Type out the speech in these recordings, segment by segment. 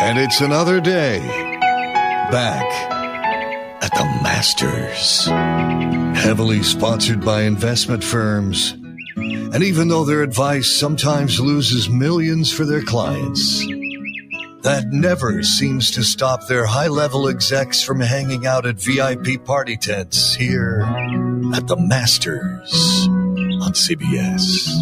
And it's another day back at the Masters. Heavily sponsored by investment firms. And even though their advice sometimes loses millions for their clients, that never seems to stop their high-level execs from hanging out at VIP party tents here at the Masters on CBS.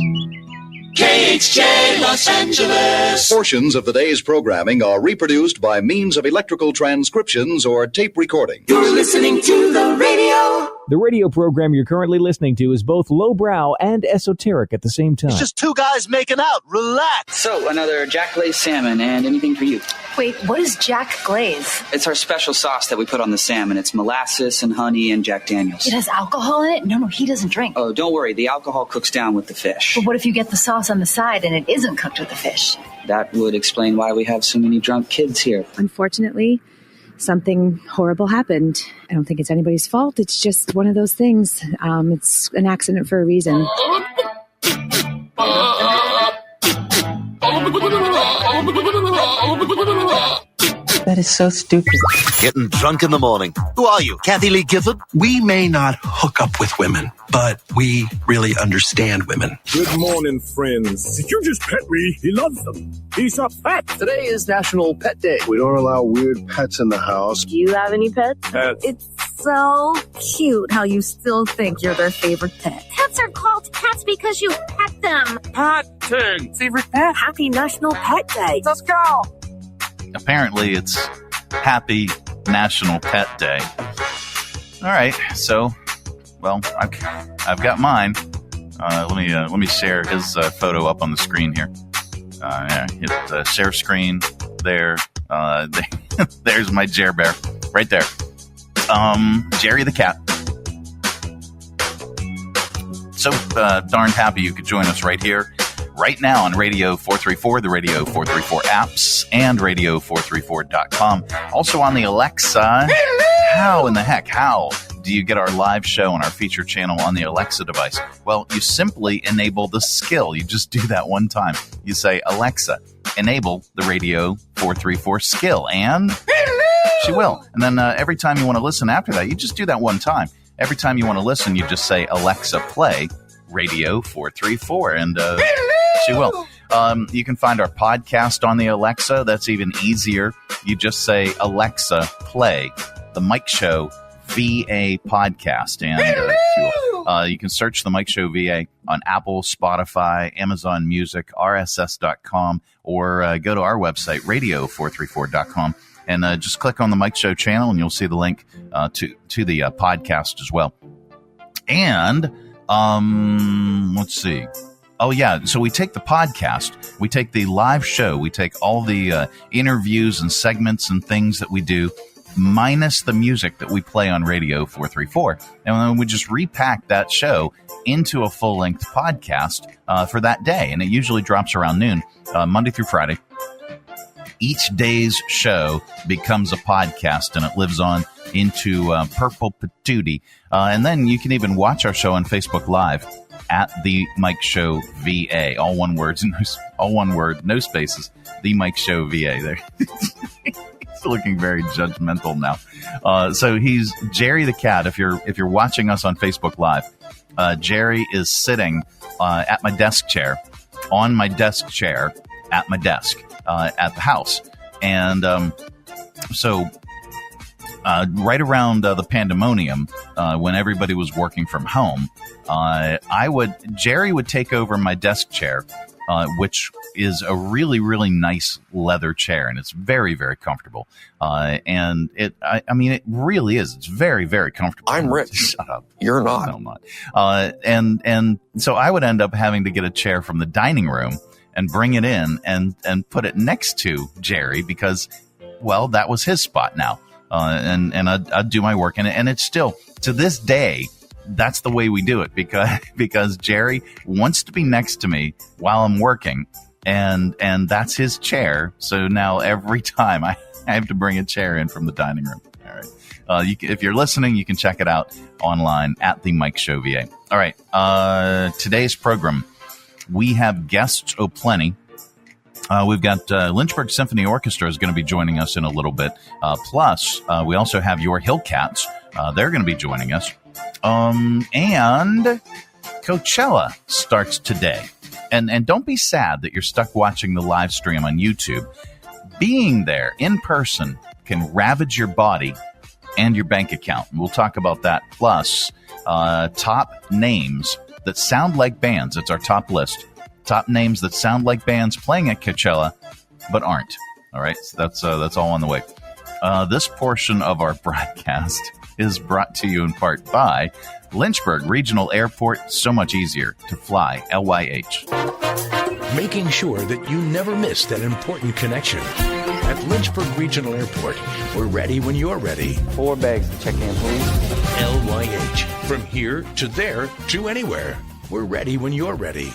KHJ Los Angeles. Portions of the day's programming are reproduced by means of electrical transcriptions or tape recording. You're listening to the radio. The radio program you're currently listening to is both lowbrow and esoteric at the same time. It's just two guys making out. Relax. So, another Jack Glaze salmon and anything for you. Wait, what is Jack Glaze? It's our special sauce that we put on the salmon. It's molasses and honey and Jack Daniels. It has alcohol in it? No, he doesn't drink. Oh, don't worry. The alcohol cooks down with the fish. But what if you get the sauce on the side and it isn't cooked with the fish? That would explain why we have so many drunk kids here. Unfortunately, something horrible happened. I don't think it's anybody's fault. It's just one of those things. It's an accident for a reason. That is so stupid. Getting drunk in the morning. Who are you, Kathy Lee Gifford? We may not hook up with women, but we really understand women. Good morning, friends. Did you just pet me? He loves them. He's a pet. Today is National Pet Day. We don't allow weird pets in the house. Do you have any pets? Pets. It's so cute how you still think you're their favorite pet. Pets are called cats because you pet them. Petting. Favorite pet? Happy National Pet Day. Let's go. Apparently, it's Happy National Pet Day. All right, so, well, I've got mine. Let me share his photo up on the screen here. Yeah, hit share screen there. There's my Jer Bear right there. Jerry the cat. So darn happy you could join us right here. Right now on Radio 434, the Radio 434 apps, and radio434.com. Also on the Alexa. How in the heck, how do you get our live show on our feature channel on the Alexa device? Well, you simply enable the skill. You just do that one time. You say, Alexa, enable the Radio 434 skill, and she will. And then every time you want to listen after that, you just do that one time. Every time you want to listen, you just say, Alexa, play Radio 434, and she will. You can find our podcast on the Alexa. That's even easier. You just say, Alexa, play the Mike Show VA podcast. And you can search the Mike Show VA on Apple, Spotify, Amazon Music, RSS.com, or go to our website, radio434.com, and just click on the Mike Show channel, and you'll see the link to the podcast as well. And let's see. Oh, yeah. So we take the podcast, we take the live show, we take all the interviews and segments and things that we do, minus the music that we play on Radio 434. And then we just repack that show into a full-length podcast for that day. And it usually drops around noon, Monday through Friday. Each day's show becomes a podcast, and it lives on into Purple Patootie. And then you can even watch our show on Facebook Live at The Mike Show VA. All one word, no spaces. The Mike Show VA. There. He's looking very judgmental now. So he's Jerry the cat. If you're watching us on Facebook Live, Jerry is sitting at my desk chair, on my desk chair, at my desk at the house. And so right around the pandemonium, when everybody was working from home, Jerry would take over my desk chair, which is a really, really nice leather chair, and it's very, very comfortable. And it really is. It's very, very comfortable. I'm rich. Shut up. You're not. No, I'm not. And so I would end up having to get a chair from the dining room and bring it in and put it next to Jerry because, well, that was his spot now. And I'd do my work in it. And it's still, to this day, that's the way we do it because Jerry wants to be next to me while I'm working, and that's his chair. So now every time I have to bring a chair in from the dining room. All right. If you're listening, you can check it out online at the Mike Show VA. All right. Today's program, we have guests aplenty. We've got Lynchburg Symphony Orchestra is going to be joining us in a little bit. Plus, we also have your Hillcats. They're going to be joining us. And Coachella starts today. And don't be sad that you're stuck watching the live stream on YouTube. Being there in person can ravage your body and your bank account. And we'll talk about that. Plus, top names that sound like bands. It's our top list. Top names that sound like bands playing at Coachella, but aren't. All right, so that's all on the way. This portion of our broadcast is brought to you in part by Lynchburg Regional Airport. So much easier to fly. LYH. Making sure that you never miss that important connection. At Lynchburg Regional Airport, we're ready when you're ready. 4 bags to check in, please. LYH. From here to there to anywhere. We're ready when you're ready.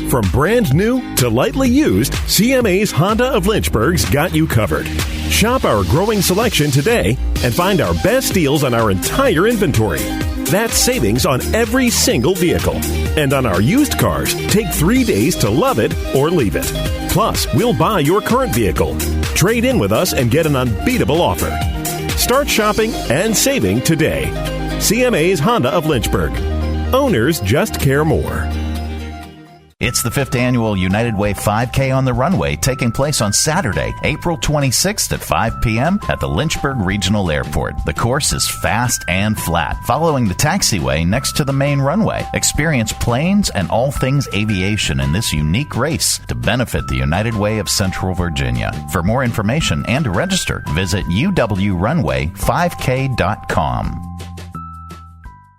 From brand new to lightly used, CMA's Honda of Lynchburg's got you covered. Shop our growing selection today and find our best deals on our entire inventory. That's savings on every single vehicle. And on our used cars, take 3 days to love it or leave it. Plus, we'll buy your current vehicle. Trade in with us and get an unbeatable offer. Start shopping and saving today. CMA's Honda of Lynchburg. Owners just care more. It's the 5th annual United Way 5K on the Runway, taking place on Saturday, April 26th at 5 p.m. at the Lynchburg Regional Airport. The course is fast and flat, following the taxiway next to the main runway. Experience planes and all things aviation in this unique race to benefit the United Way of Central Virginia. For more information and to register, visit uwrunway5k.com.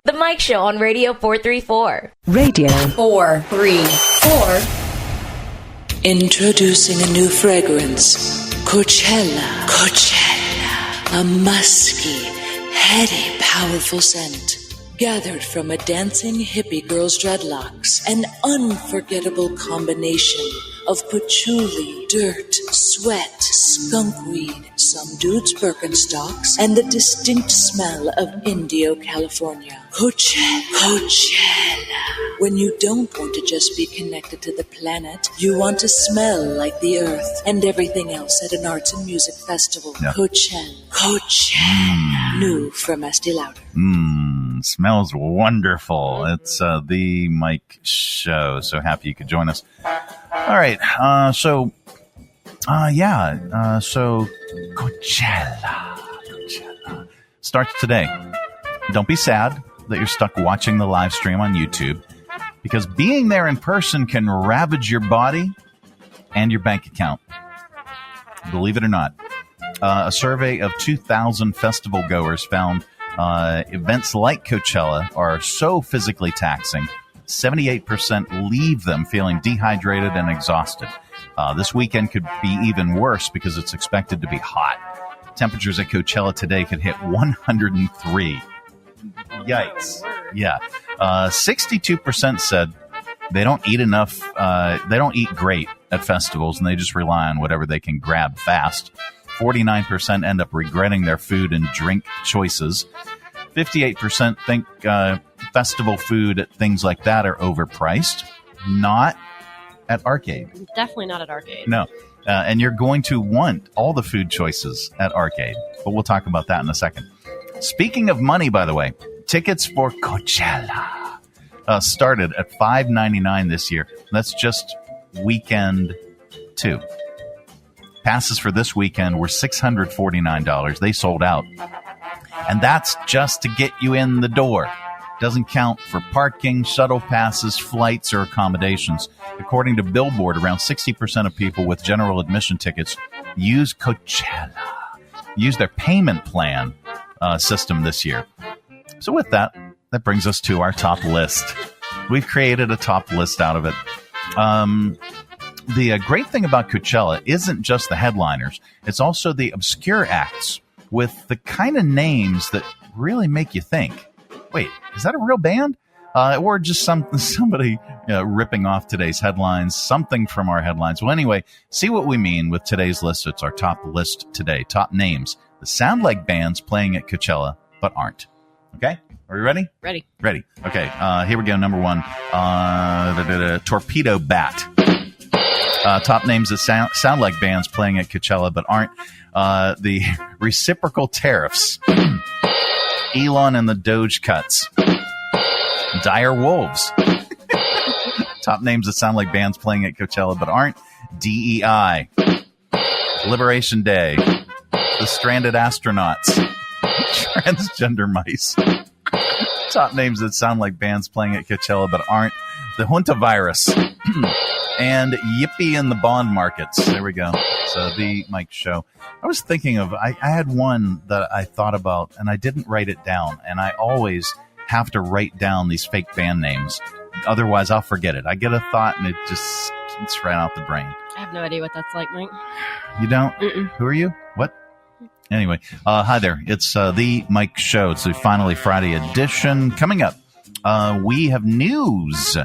The Mike Show on Radio 434. Radio 434. Introducing a new fragrance. Coachella. Coachella. A musky, heady, powerful scent. Gathered from a dancing hippie girl's dreadlocks. An unforgettable combination of patchouli, dirt, sweat, skunkweed, some dude's Birkenstocks, and the distinct smell of Indio, California. Coachella. Coachella. When you don't want to just be connected to the planet, you want to smell like the earth and everything else at an arts and music festival. Yeah. Coachella. Coachella. New from Estee Lauder. Smells wonderful. It's the Mike Show. So happy you could join us. All right. So Coachella starts today. Don't be sad that you're stuck watching the live stream on YouTube, because being there in person can ravage your body and your bank account. Believe it or not. A survey of 2,000 festival goers found events like Coachella are so physically taxing, 78% leave them feeling dehydrated and exhausted. This weekend could be even worse because it's expected to be hot. Temperatures at Coachella today could hit 103. Yikes. Yeah. 62% said they don't eat enough. They don't eat great at festivals, and they just rely on whatever they can grab fast. 49% end up regretting their food and drink choices. 58% think festival food, things like that, are overpriced. Not at Arcade. Definitely not at Arcade. No. And you're going to want all the food choices at Arcade. But we'll talk about that in a second. Speaking of money, by the way, tickets for Coachella started at $5.99 this year. That's just weekend 2. Passes for this weekend were $649. They sold out. And that's just to get you in the door. Doesn't count for parking, shuttle passes, flights, or accommodations. According to Billboard, around 60% of people with general admission tickets use Coachella, use their payment plan system this year. So with that brings us to our top list. We've created a top list out of it. The great thing about Coachella isn't just the headliners. It's also the obscure acts with the kind of names that really make you think, wait, is that a real band? Or just somebody ripping off today's headlines, something from our headlines. Well, anyway, see what we mean with today's list. It's our top list today. Top names that sound like bands playing at Coachella, but aren't. Okay? Are we ready? Ready. Okay, here we go. Number 1, Torpedo Bat. Top names that sound like bands playing at Coachella but aren't. The Reciprocal Tariffs, Elon and the Doge Cuts, Dire Wolves. Top names that sound like bands playing at Coachella but aren't. DEI, Liberation Day, The Stranded Astronauts, Transgender Mice. Top names that sound like bands playing at Coachella but aren't. The Junta Virus and Yippee in the Bond Markets. There we go. So the Mike Show. I was thinking of, I had one that I thought about and I didn't write it down. And I always have to write down these fake band names. Otherwise, I'll forget it. I get a thought and it just gets right out the brain. I have no idea what that's like, Mike. You don't? Mm-mm. Who are you? What? Anyway, hi there. It's the Mike Show. It's the Finally Friday edition. Coming up, we have news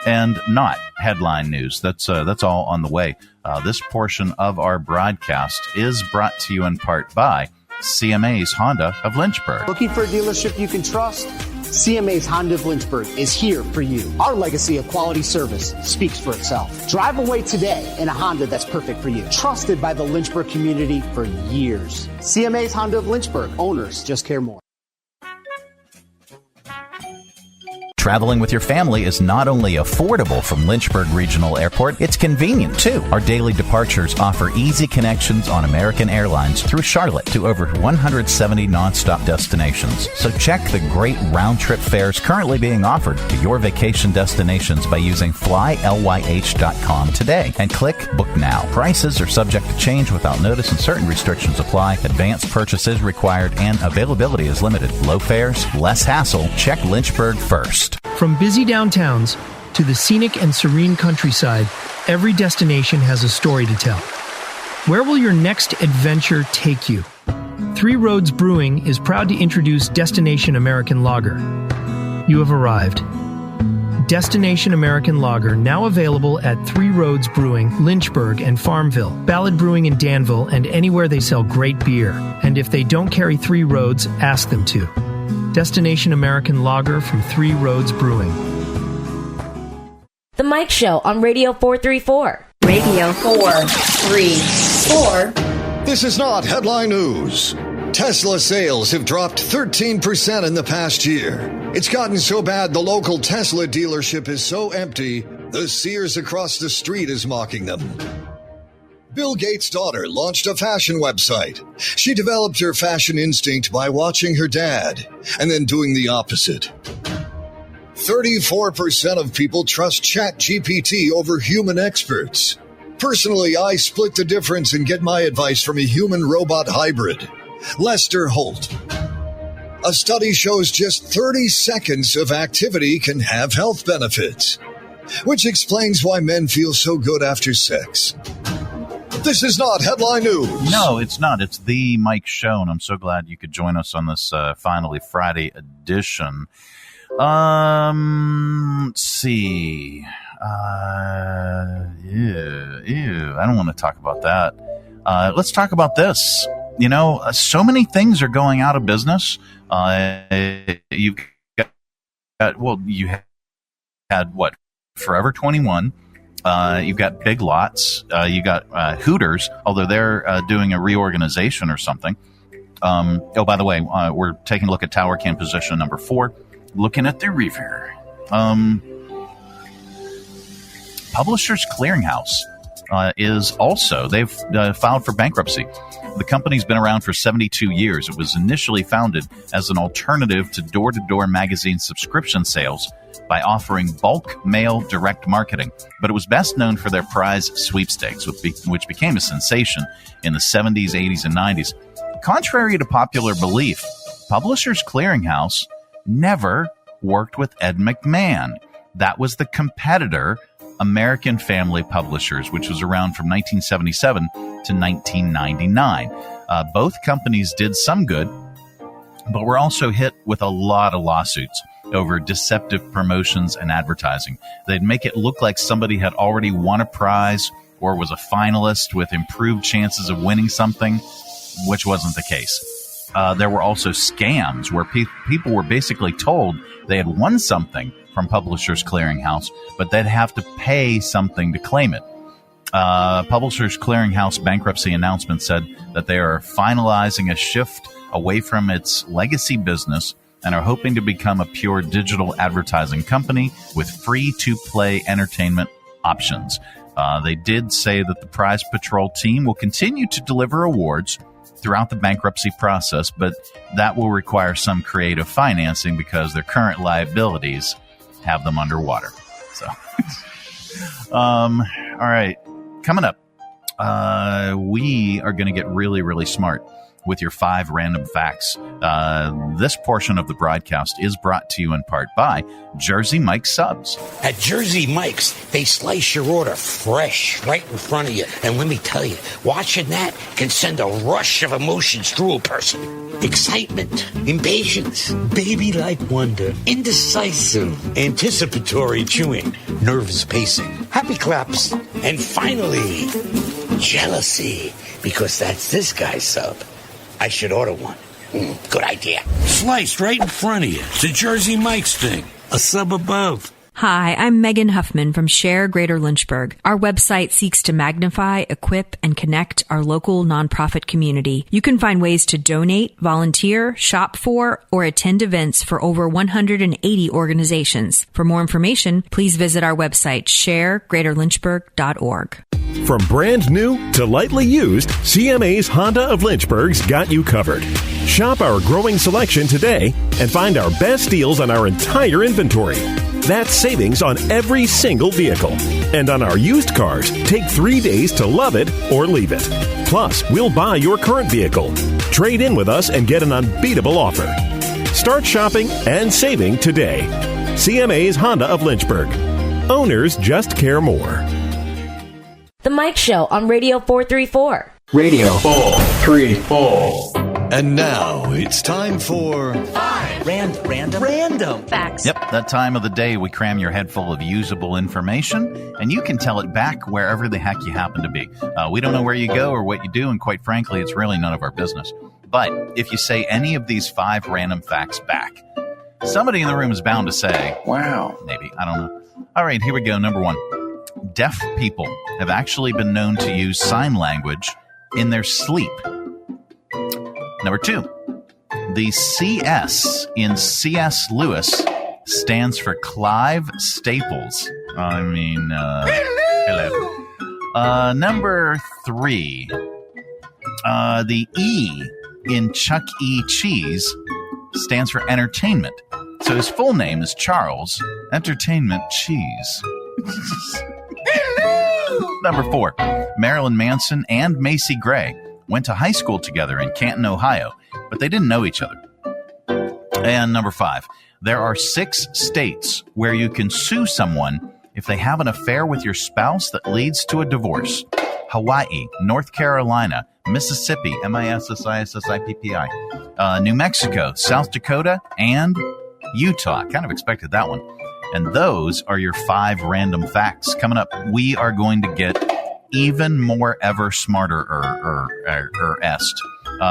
and not headline news. That's all on the way. This portion of our broadcast is brought to you in part by CMA's Honda of Lynchburg. Looking for a dealership you can trust? CMA's Honda of Lynchburg is here for you. Our legacy of quality service speaks for itself. Drive away today in a Honda that's perfect for you. Trusted by the Lynchburg community for years. CMA's Honda of Lynchburg. Owners just care more. Traveling with your family is not only affordable from Lynchburg Regional Airport, it's convenient too. Our daily departures offer easy connections on American Airlines through Charlotte to over 170 nonstop destinations. So check the great round-trip fares currently being offered to your vacation destinations by using flylyh.com today and click Book Now. Prices are subject to change without notice and certain restrictions apply. Advanced purchase is required and availability is limited. Low fares, less hassle. Check Lynchburg first. From busy downtowns to the scenic and serene countryside, every destination has a story to tell. Where will your next adventure take you? Three Roads Brewing is proud to introduce Destination American Lager. You have arrived. Destination American Lager, now available at Three Roads Brewing, Lynchburg, and Farmville, Ballard Brewing in Danville, and anywhere they sell great beer. And if they don't carry Three Roads, ask them to. Destination American Lager from Three Roads Brewing. The Mike Show on Radio 434. Radio 434. This is not headline news. Tesla sales have dropped 13% in the past year. It's gotten so bad the local Tesla dealership is so empty, the Sears across the street is mocking them. Bill Gates' daughter launched a fashion website. She developed her fashion instinct by watching her dad and then doing the opposite. 34% of people trust ChatGPT over human experts. Personally, I split the difference and get my advice from a human-robot hybrid. Lester Holt. A study shows just 30 seconds of activity can have health benefits, which explains why men feel so good after sex. This is not headline news. No, it's not. It's the Mike Show, and I'm so glad you could join us on this Finally Friday edition. Let's see. I don't want to talk about that. Let's talk about this. You know, so many things are going out of business. You had what? Forever 21. You've got Big Lots. You got Hooters, although they're doing a reorganization or something. By the way, we're taking a look at Tower Cam position number 4, looking at the rear. Publishers Clearinghouse is also, they've filed for bankruptcy. The company's been around for 72 years. It was initially founded as an alternative to door-to-door magazine subscription sales by offering bulk mail direct marketing, but it was best known for their prize sweepstakes, which became a sensation in the 70s, 80s, and 90s. Contrary to popular belief, Publishers Clearinghouse never worked with Ed McMahon. That was the competitor, American Family Publishers, which was around from 1977 to 1999. Both companies did some good, but were also hit with a lot of lawsuits over deceptive promotions and advertising. They'd make it look like somebody had already won a prize or was a finalist with improved chances of winning something, which wasn't the case. There were also scams where people were basically told they had won something from Publishers Clearinghouse, but they'd have to pay something to claim it. Publishers Clearinghouse bankruptcy announcement said that they are finalizing a shift away from its legacy business and are hoping to become a pure digital advertising company with free-to-play entertainment options. They did say that the Prize Patrol team will continue to deliver awards throughout the bankruptcy process, but that will require some creative financing because their current liabilities have them underwater. So, all right. Coming up, we are going to get really, really smart with your 5 random facts. This portion of the broadcast is brought to you in part by Jersey Mike's Subs. At Jersey Mike's, they slice your order fresh right in front of you. And let me tell you, watching that can send a rush of emotions through a person. Excitement, impatience, baby-like wonder, indecisive, anticipatory chewing, nervous pacing, happy claps, and finally, jealousy, because that's this guy's sub. I should order one. Good idea. Sliced right in front of you. It's a Jersey Mike's thing. A sub above. Hi, I'm Megan Huffman from Share Greater Lynchburg. Our website seeks to magnify, equip, and connect our local nonprofit community. You can find ways to donate, volunteer, shop for, or attend events for over 180 organizations. For more information, please visit our website, sharegreaterlynchburg.org. From brand new to lightly used, CMA's Honda of Lynchburg's got you covered. Shop our growing selection today and find our best deals on our entire inventory. That's savings on every single vehicle. And on our used cars, take 3 days to love it or leave it. Plus, we'll buy your current vehicle. Trade in with us and get an unbeatable offer. Start shopping and saving today. CMA's Honda of Lynchburg. Owners just care more. The Mike Show on Radio 434. Radio 434. And now it's time for 5 random facts. Yep, that time of the day we cram your head full of usable information, and you can tell it back wherever the heck you happen to be. We don't know where you go or what you do, and quite frankly, it's really none of our business. But if you say any of these 5 random facts back, somebody in the room is bound to say, wow, maybe, I don't know. All right, here we go. Number 1. Deaf people have actually been known to use sign language in their sleep. Number 2, the CS in C.S. Lewis stands for Clive Staples. I mean, hello. Number 3, the E in Chuck E. Cheese stands for entertainment. So his full name is Charles Entertainment Cheese. Number 4, Marilyn Manson and Macy Gray went to high school together in Canton, Ohio, but they didn't know each other. And number 5, there are 6 states where you can sue someone if they have an affair with your spouse that leads to a divorce. Hawaii, North Carolina, Mississippi, Mississippi, New Mexico, South Dakota, and Utah. Kind of expected that one. And those are your 5 random facts. Coming up, we are going to get even more ever smarter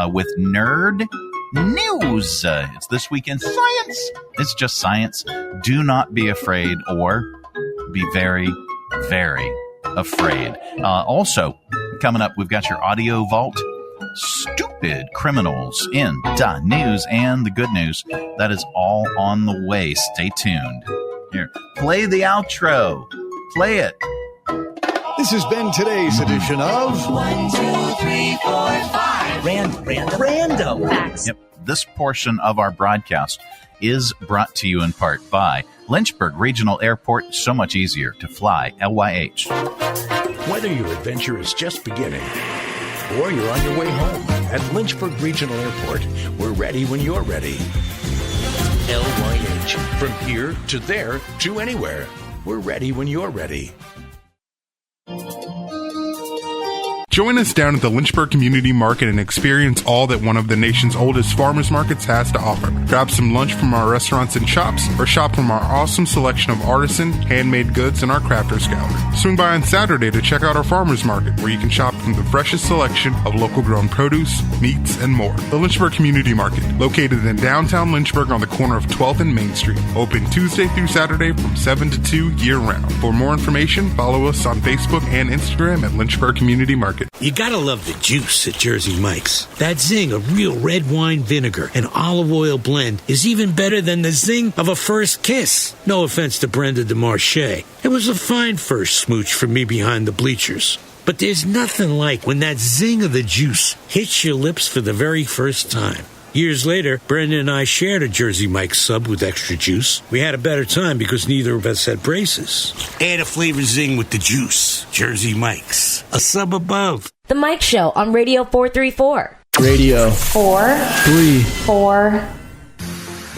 with Nerd News. It's This Week in Science. It's just science. Do not be afraid or be very, very afraid. Also, coming up, we've got your audio vault. Stupid Criminalz in the news and the good news. That is all on the way. Stay tuned. Here, play the outro. Play it. This has been today's edition of 1, 2, 3, 4, 5 random facts. Yep. This portion of our broadcast is brought to you in part by Lynchburg Regional Airport. So much easier to fly. LYH. Whether your adventure is just beginning or you're on your way home, at Lynchburg Regional Airport, we're ready when you're ready. LYH. From here to there to anywhere. We're ready when you're ready. Join us down at the Lynchburg Community Market and experience all that one of the nation's oldest farmers markets has to offer. Grab some lunch from our restaurants and shops, or shop from our awesome selection of artisan, handmade goods in our crafters gallery. Swing by on Saturday to check out our farmers market, where you can shop from the freshest selection of local grown produce, meats, and more. The Lynchburg Community Market, located in downtown Lynchburg on the corner of 12th and Main Street. Open Tuesday through Saturday from 7 to 2 year-round. For more information, follow us on Facebook and Instagram at Lynchburg Community Market. You gotta love the juice at Jersey Mike's. That zing of real red wine vinegar and olive oil blend is even better than the zing of a first kiss. No offense to Brenda DeMarche. It was a fine first smooch for me behind the bleachers. But there's nothing like when that zing of the juice hits your lips for the very first time. Years later, Brenda and I shared a Jersey Mike's sub with extra juice. We had a better time because neither of us had braces. Add a flavor zing with the juice. Jersey Mike's. A sub above. The Mike Show on Radio 434. Radio 434.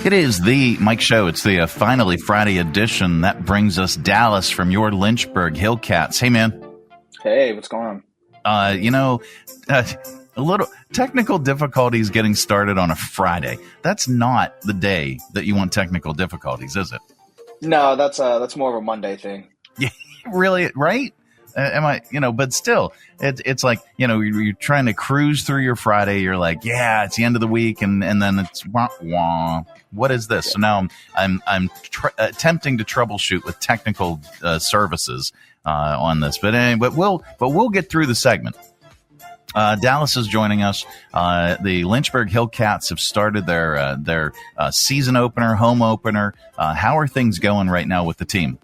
It is the Mike Show. It's the finally Friday edition. That brings us Dallas from your Lynchburg Hillcats. Hey, man. Hey, what's going A on? little technical difficulties getting started on a Friday. That's not the day that you want technical difficulties, is it? No, that's more of a Monday thing. Yeah, really, right? But still, it's like, you're trying to cruise through your Friday. You're like, yeah, it's the end of the week. And then it's, wah, wah. What is this? Yeah. So now I'm attempting to troubleshoot with technical services on this. But anyway, we'll get through the segment. Dallas is joining us. The Lynchburg Hillcats have started their season opener, home opener. How are things going right now with the team?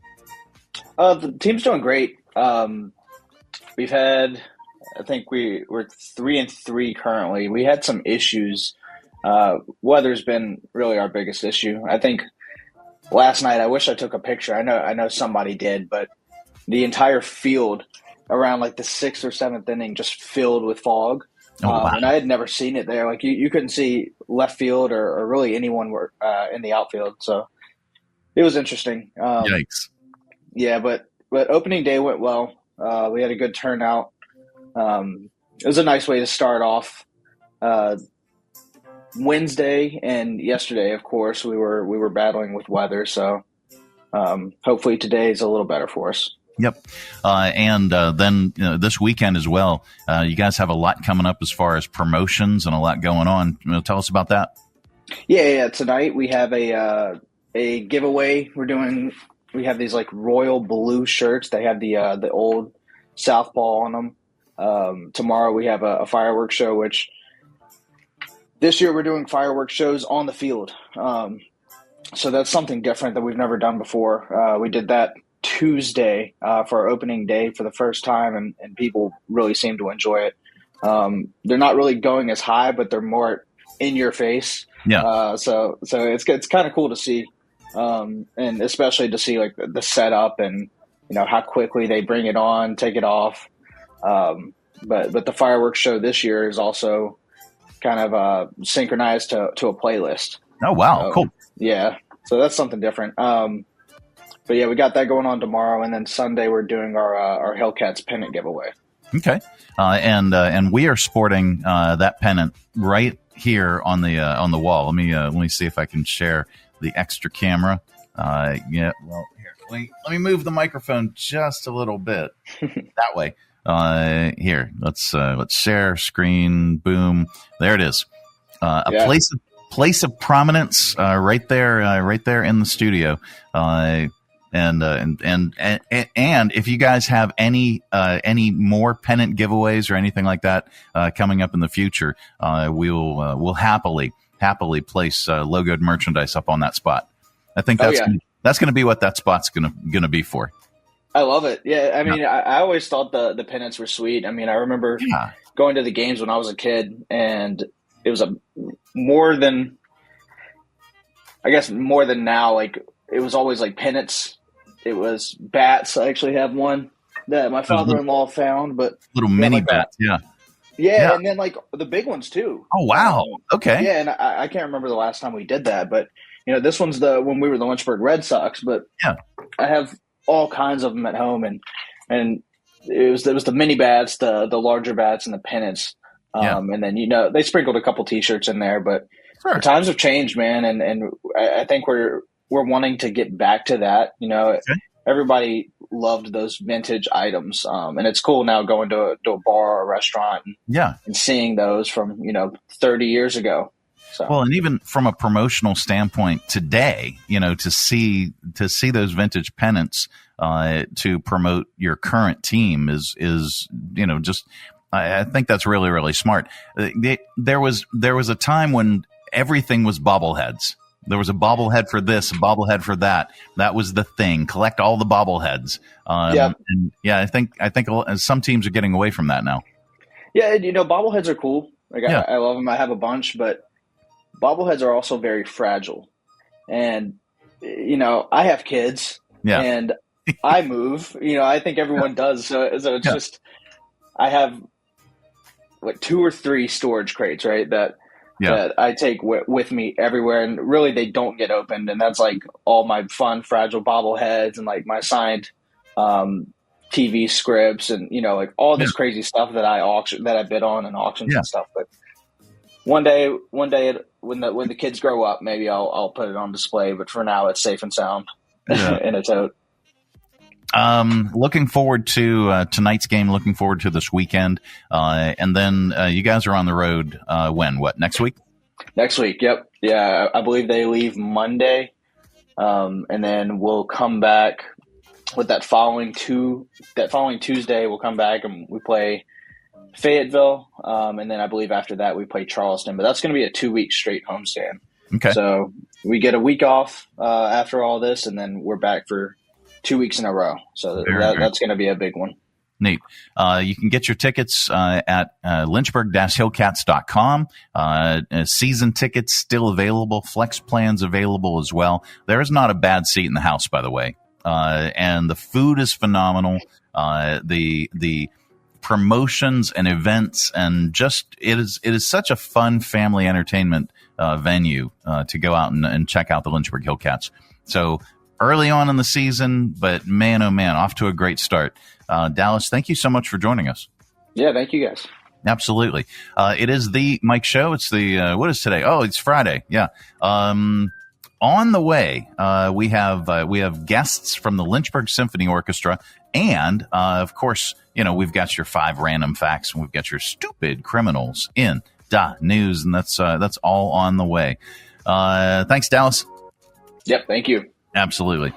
The team's doing great. We've had, I think we're 3-3 currently. We had some issues. Weather's been really our biggest issue. I think last night, I wish I took a picture. I know somebody did, but the entire field around like the 6th or 7th inning just filled with fog. Oh, wow. And I had never seen it there. Like you couldn't see left field or really anyone in the outfield. So it was interesting. Yikes. Yeah, but opening day went well. We had a good turnout. It was a nice way to start off. Wednesday and yesterday, of course, we were battling with weather. So hopefully today is a little better for us. Yep. And then this weekend as well, you guys have a lot coming up as far as promotions and a lot going on. Tell us about that. Yeah. Tonight we have a giveaway. We have these like royal blue shirts. They have the old Southpaw on them. Tomorrow we have a fireworks show, which this year we're doing fireworks shows on the field. So that's something different that we've never done before. We did that Tuesday for our opening day for the first time, and people really seem to enjoy it. They're not really going as high, but they're more in your face. Yeah. So it's kind of cool to see, and especially to see like the setup and how quickly they bring it on, take it off. But the fireworks show this year is also kind of synchronized to a playlist. Oh wow, cool. Yeah, so that's something different. But yeah, we got that going on tomorrow, and then Sunday we're doing our Hillcats pennant giveaway. Okay, and we are sporting that pennant right here on the wall. Let me see if I can share the extra camera. Yeah, well, here, let me move the microphone just a little bit that way. Here, let's share screen. Boom, there it is. Place of prominence right there in the studio. And if you guys have any more pennant giveaways or anything like that coming up in the future, we'll happily place logoed merchandise up on that spot. I think that's going to be what that spot's going to be for. I love it. Yeah, I mean, I always thought the pennants were sweet. I mean, I remember going to the games when I was a kid, and it was more than now. Like it was always like pennants. It was bats. I actually have one that my father-in-law found, but little mini bats. Yeah, and then like the big ones too. Oh wow! Okay. Yeah, and I can't remember the last time we did that, but this one's when we were the Lynchburg Red Sox. But I have all kinds of them at home, and it was the mini bats, the larger bats, and the pennants. And then they sprinkled a couple T-shirts in there, but the times have changed, man, and I think we're wanting to get back to that. Everybody loved those vintage items, and it's cool now going to a bar or a restaurant and seeing those from 30 years ago. So. Well, and even from a promotional standpoint today, to see those vintage pennants to promote your current team is just. I think that's really, really smart. There was a time when everything was bobbleheads. There was a bobblehead for this, a bobblehead for that. That was the thing. Collect all the bobbleheads. And I think some teams are getting away from that now. Yeah, bobbleheads are cool. I love them. I have a bunch, but bobbleheads are also very fragile. And I have kids, and I move. I think everyone does. So it's just I have 2 or 3 storage crates, right? That I take with me everywhere, and really they don't get opened, and that's like all my fun fragile bobbleheads and like my signed TV scripts and all this crazy stuff that I bid on in auctions and stuff. But one day when the kids grow up, maybe I'll put it on display. But for now, it's safe and sound in a tote. Looking forward to tonight's game. Looking forward to this weekend, and then you guys are on the road. Next week? Next week, yep. Yeah, I believe they leave Monday, and then we'll come back with that following Tuesday. We'll come back and we play Fayetteville, and then I believe after that we play Charleston. But that's going to be a 2-week straight homestand. Okay. So we get a week off after all this, and then we're back for 2 weeks in a row. So that's going to be a big one. Neat. You can get your tickets at Lynchburg-Hillcats.com. Season tickets still available. Flex plans available as well. There is not a bad seat in the house, by the way. And the food is phenomenal. The promotions and events, and just it is such a fun family entertainment venue to go out and check out the Lynchburg Hillcats. So early on in the season, but man, oh man, off to a great start. Dallas, thank you so much for joining us. Yeah, thank you guys. Absolutely. It is the Mike Show. It's the, what is today? Oh, it's Friday. Yeah. On the way, we have guests from the Lynchburg Symphony Orchestra. And, of course, we've got your 5 random facts, and we've got your stupid criminals in the news. And that's all on the way. Thanks, Dallas. Yep. Thank you. Absolutely.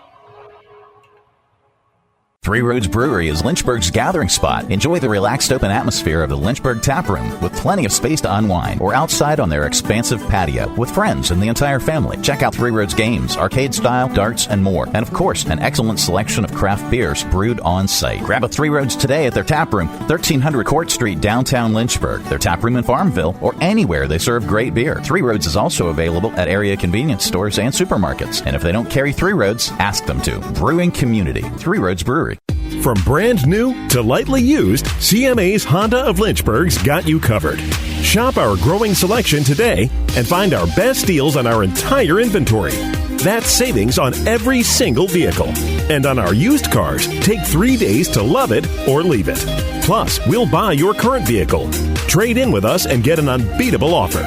Three Roads Brewery is Lynchburg's gathering spot. Enjoy the relaxed open atmosphere of the Lynchburg Tap Room with plenty of space to unwind, or outside on their expansive patio with friends and the entire family. Check out Three Roads games, arcade style, darts, and more. And of course, an excellent selection of craft beers brewed on site. Grab a Three Roads today at their tap room, 1300 Court Street, downtown Lynchburg, their tap room in Farmville, or anywhere they serve great beer. Three Roads is also available at area convenience stores and supermarkets. And if they don't carry Three Roads, ask them to. Brewing community, Three Roads Brewery. From brand new to lightly used, CMA's Honda of Lynchburg's got you covered. Shop our growing selection today and find our best deals on our entire inventory. That's savings on every single vehicle. And on our used cars, take 3 days to love it or leave it. Plus, we'll buy your current vehicle. Trade in with us and get an unbeatable offer.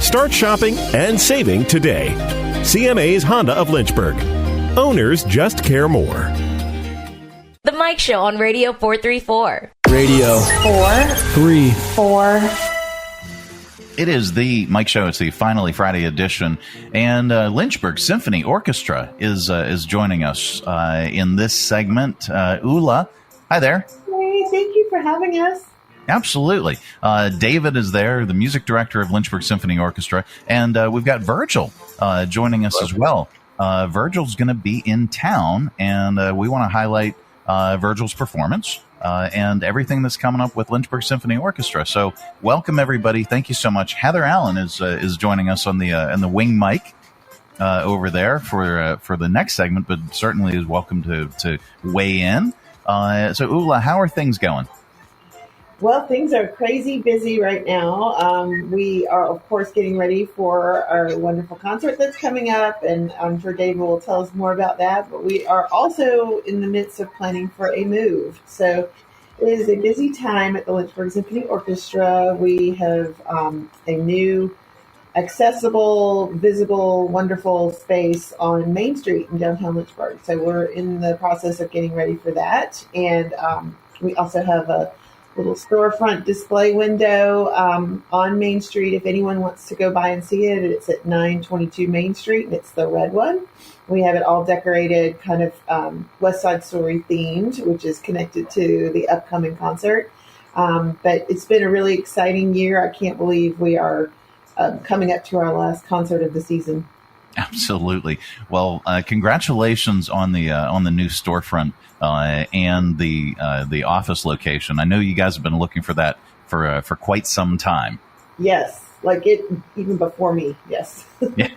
Start shopping and saving today. CMA's Honda of Lynchburg. Owners just care more. The Mike Show on Radio 434. Radio 434. It is the Mike Show. It's the Finally Friday edition, and Lynchburg Symphony Orchestra is joining us in this segment. Ula, hi there. Hey, thank you for having us. Absolutely. David is there, the music director of Lynchburg Symphony Orchestra, and we've got Virgil joining us as well. Virgil's going to be in town, and we want to highlight Virgil's performance and everything that's coming up with Lynchburg Symphony Orchestra. So welcome, everybody. Thank you so much. Heather Allen is joining us on the wing mic over there for the next segment, but certainly is welcome to weigh in. So Ula, how are things going? Well, things are crazy busy right now. We are, of course, getting ready for our wonderful concert that's coming up, and I'm sure David will tell us more about that. But we are also in the midst of planning for a move. So It is a busy time at the Lynchburg Symphony Orchestra. We have a new accessible, visible, wonderful space on Main Street in downtown Lynchburg. So we're in the process of getting ready for that. And we also have a little storefront display window on Main Street. If anyone wants to go by and see it, it's at 922 Main Street, and it's the red one. We have it all decorated kind of West Side Story themed, which is connected to the upcoming concert. But it's been a really exciting year. I can't believe we are coming up to our last concert of the season. Absolutely. Well, congratulations on the new storefront and the office location. I know you guys have been looking for that for quite some time. Yes, like it even before me. Yes. Yeah,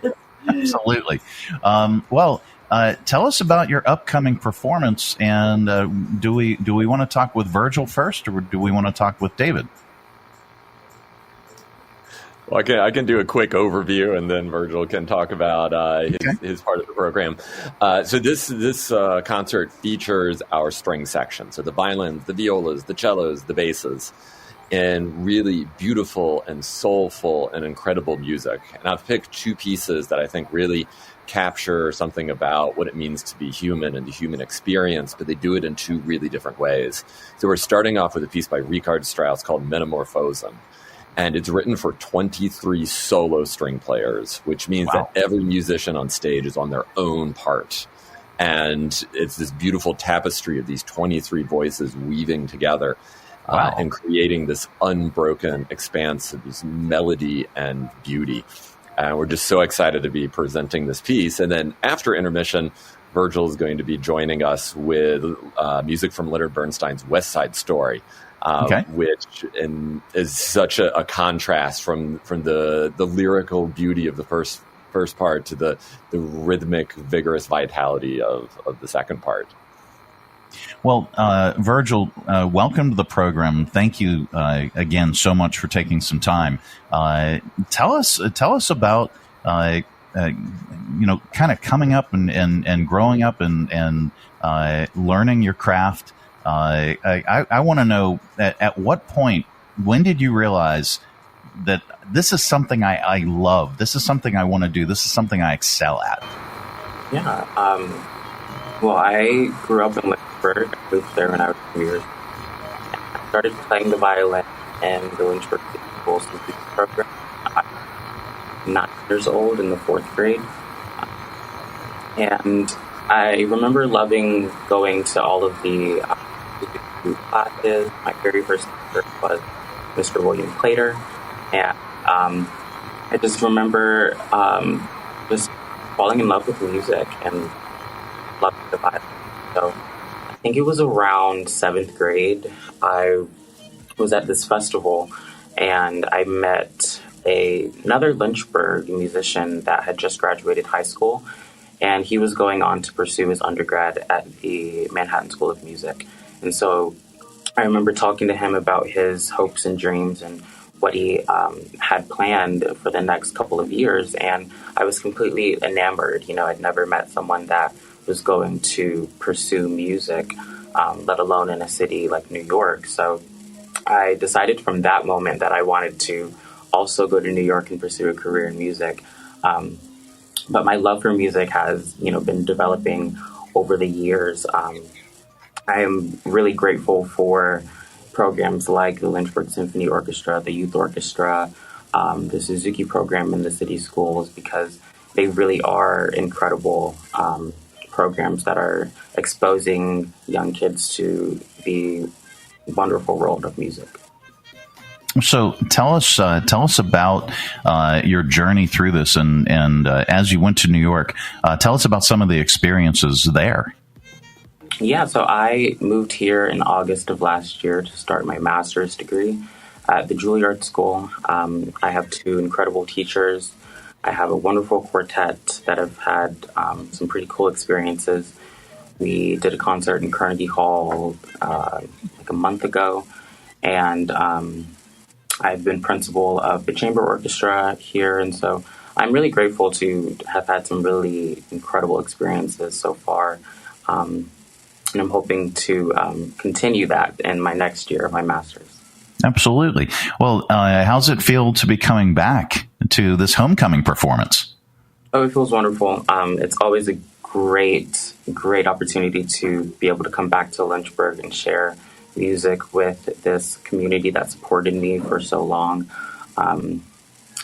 absolutely. Tell us about your upcoming performance, and do we want to talk with Virgil first, or do we want to talk with David? Well, I can do a quick overview, and then Virgil can talk about his part of the program. So this concert features our string section. So the violins, the violas, the cellos, the basses, and really beautiful and soulful and incredible music. And I've picked two pieces that I think really capture something about what it means to be human and the human experience, but they do it in two really different ways. So we're starting off with a piece by Richard Strauss called Metamorphosen. And it's written for 23 solo string players, which means that every musician on stage is on their own part. And it's this beautiful tapestry of these 23 voices weaving together and creating this unbroken expanse of this melody and beauty. And we're just so excited to be presenting this piece. And then after intermission, Virgil is going to be joining us with music from Leonard Bernstein's West Side Story. Which is such a contrast from the lyrical beauty of the first part to the rhythmic, vigorous vitality of the second part. Well, Virgil, welcome to the program. Thank you again so much for taking some time. Tell us about kind of coming up and growing up and learning your craft. I want to know at what point, when did you realize that this is something I love? This is something I want to do. This is something I excel at. Yeah. Well, I grew up in Lynchburg. I moved there when I was 2 years. I started playing the violin in the Lynchburg School Stoopid program. I'm 9 years old in the 4th grade. And I remember loving going to all of the classes. My very first teacher was Mr. William Plater, and I just remember just falling in love with music and loving the violin. So I think it was around 7th grade. I was at this festival, and I met another Lynchburg musician that had just graduated high school, and he was going on to pursue his undergrad at the Manhattan School of Music. And so I remember talking to him about his hopes and dreams and what he had planned for the next couple of years. And I was completely enamored. I'd never met someone that was going to pursue music, let alone in a city like New York. So I decided from that moment that I wanted to also go to New York and pursue a career in music. But my love for music has, been developing over the years. I am really grateful for programs like the Lynchburg Symphony Orchestra, the Youth Orchestra, the Suzuki program in the city schools, because they really are incredible programs that are exposing young kids to the wonderful world of music. So tell us about your journey through this, and as you went to New York, tell us about some of the experiences there. Yeah, so I moved here in August of last year to start my master's degree at the Juilliard School. I have 2 incredible teachers. I have a wonderful quartet that have had some pretty cool experiences. We did a concert in Carnegie Hall like a month ago, and I've been principal of the chamber orchestra here, and so I'm really grateful to have had some really incredible experiences so far. I'm hoping to continue that in my next year of my master's. Absolutely. Well, how's it feel to be coming back to this homecoming performance? Oh, it feels wonderful. It's always a great opportunity to be able to come back to Lynchburg and share music with this community that supported me for so long.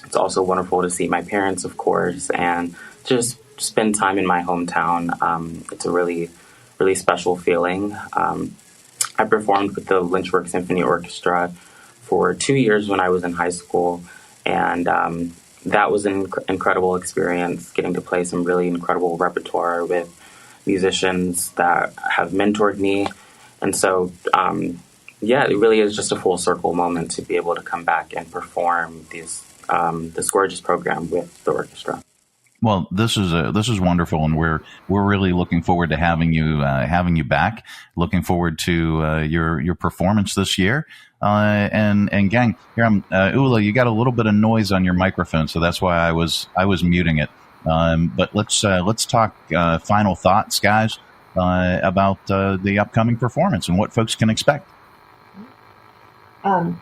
It's also wonderful to see my parents, of course, and just spend time in my hometown. It's a really, really special feeling. I performed with the Lynchburg Symphony Orchestra for 2 years when I was in high school, and that was an incredible experience, getting to play some really incredible repertoire with musicians that have mentored me. And so, it really is just a full circle moment to be able to come back and perform this gorgeous program with the orchestra. Well, this is wonderful, and we're really looking forward to having you back. Looking forward to your performance this year. And gang, here Ula, you got a little bit of noise on your microphone, so that's why I was muting it. But let's talk final thoughts, guys, about the upcoming performance and what folks can expect. I'm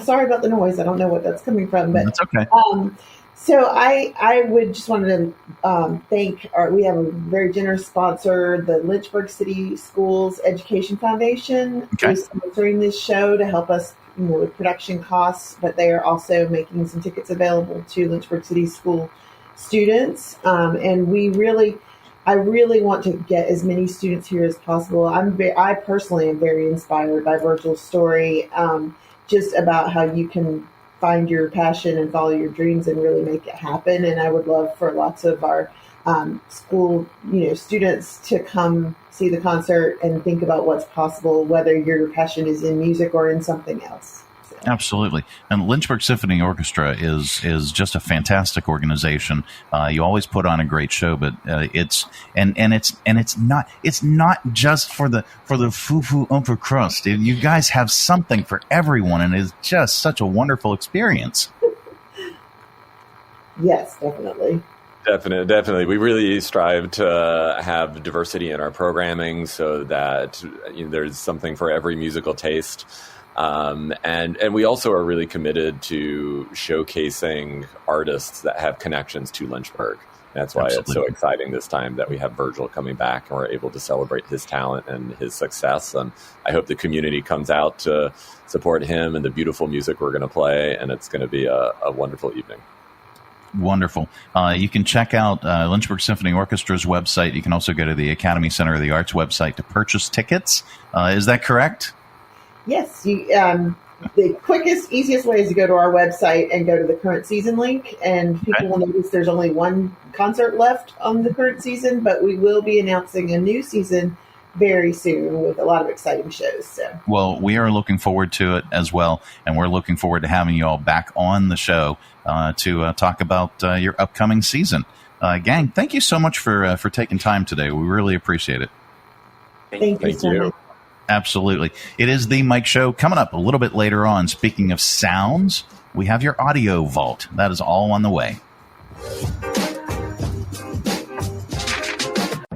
sorry about the noise. I don't know what that's coming from, but that's okay. So I would just want to thank we have a very generous sponsor, the Lynchburg City Schools Education Foundation, who's sponsoring this show to help us, with production costs, but they are also making some tickets available to Lynchburg City School students. And I really want to get as many students here as possible. I personally am very inspired by Virgil's story, just about how you can find your passion and follow your dreams and really make it happen. And I would love for lots of our school, students to come see the concert and think about what's possible, whether your passion is in music or in something else. So. Absolutely. And Lynchburg Symphony Orchestra is just a fantastic organization. You always put on a great show, but it's not just for the foo-foo upper crust. You guys have something for everyone, and it's just such a wonderful experience. Yes, definitely. Definitely. We really strive to have diversity in our programming so that there's something for every musical taste. And we also are really committed to showcasing artists that have connections to Lynchburg. That's why It's so exciting this time that we have Virgil coming back and we're able to celebrate his talent and his success. And I hope the community comes out to support him and the beautiful music we're going to play. And it's going to be a wonderful evening. Wonderful. You can check out Lynchburg Symphony Orchestra's website. You can also go to the Academy Center of the Arts website to purchase tickets. Is that correct? Yes. The quickest, easiest way is to go to our website and go to the current season link. And people will notice there's only one concert left on the current season, but we will be announcing a new season very soon with a lot of exciting shows. So. Well, we are looking forward to it as well, and we're looking forward to having you all back on the show to talk about your upcoming season. Gang, thank you so much for taking time today. We really appreciate it. Thank you so much. Absolutely. It is the Mike Show. Coming up a little bit later on, speaking of sounds, we have your audio vault. That is all on the way.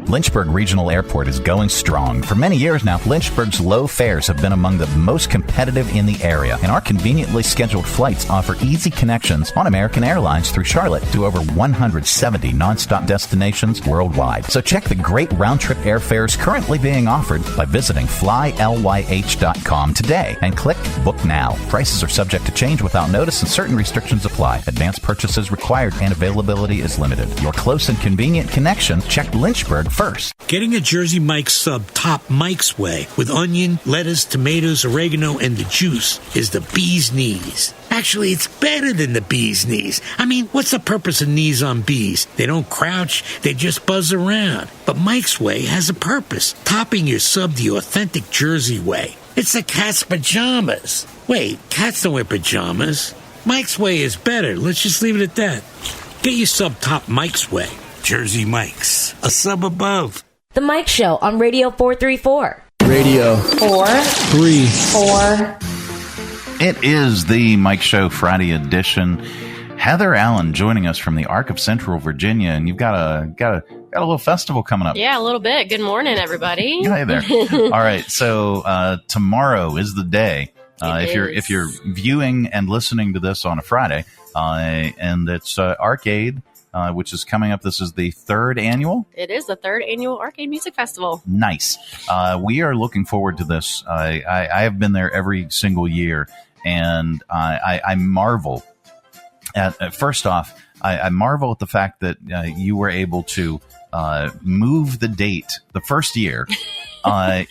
Lynchburg Regional Airport is going strong. For many years now, Lynchburg's low fares have been among the most competitive in the area, and our conveniently scheduled flights offer easy connections on American Airlines through Charlotte to over 170 nonstop destinations worldwide. So check the great round-trip airfares currently being offered by visiting flylyh.com today and click Book Now. Prices are subject to change without notice and certain restrictions apply. Advanced purchases required and availability is limited. Your close and convenient connection, check Lynchburg first. Getting a Jersey Mike's sub Top Mike's way with onion, lettuce, tomatoes, oregano, and the juice is the bee's knees. Actually, it's better than the bee's knees. I mean, what's the purpose of knees on bees? They don't crouch, they just buzz around. But Mike's way has a purpose, topping your sub the authentic Jersey way. It's the cat's pajamas. Wait, cats don't wear pajamas. Mike's way is better. Let's just leave it at that. Get your sub Top Mike's way. Jersey Mike's, a sub above. The Mike Show on Radio 434. Radio 434. It is the Mike Show Friday edition. Heather Allen joining us from the Arc of Central Virginia, and you've got a Got a little festival coming up. Yeah, a little bit. Good morning, everybody. Hey there. All right. So tomorrow is the day. If you're viewing and listening to this on a Friday, and it's Arcade, which is coming up. This is the 3rd annual. It is the 3rd annual Arcade Music Festival. Nice. We are looking forward to this. I have been there every single year, and I marvel at first off. I marvel at the fact that you were able to move the date the first year.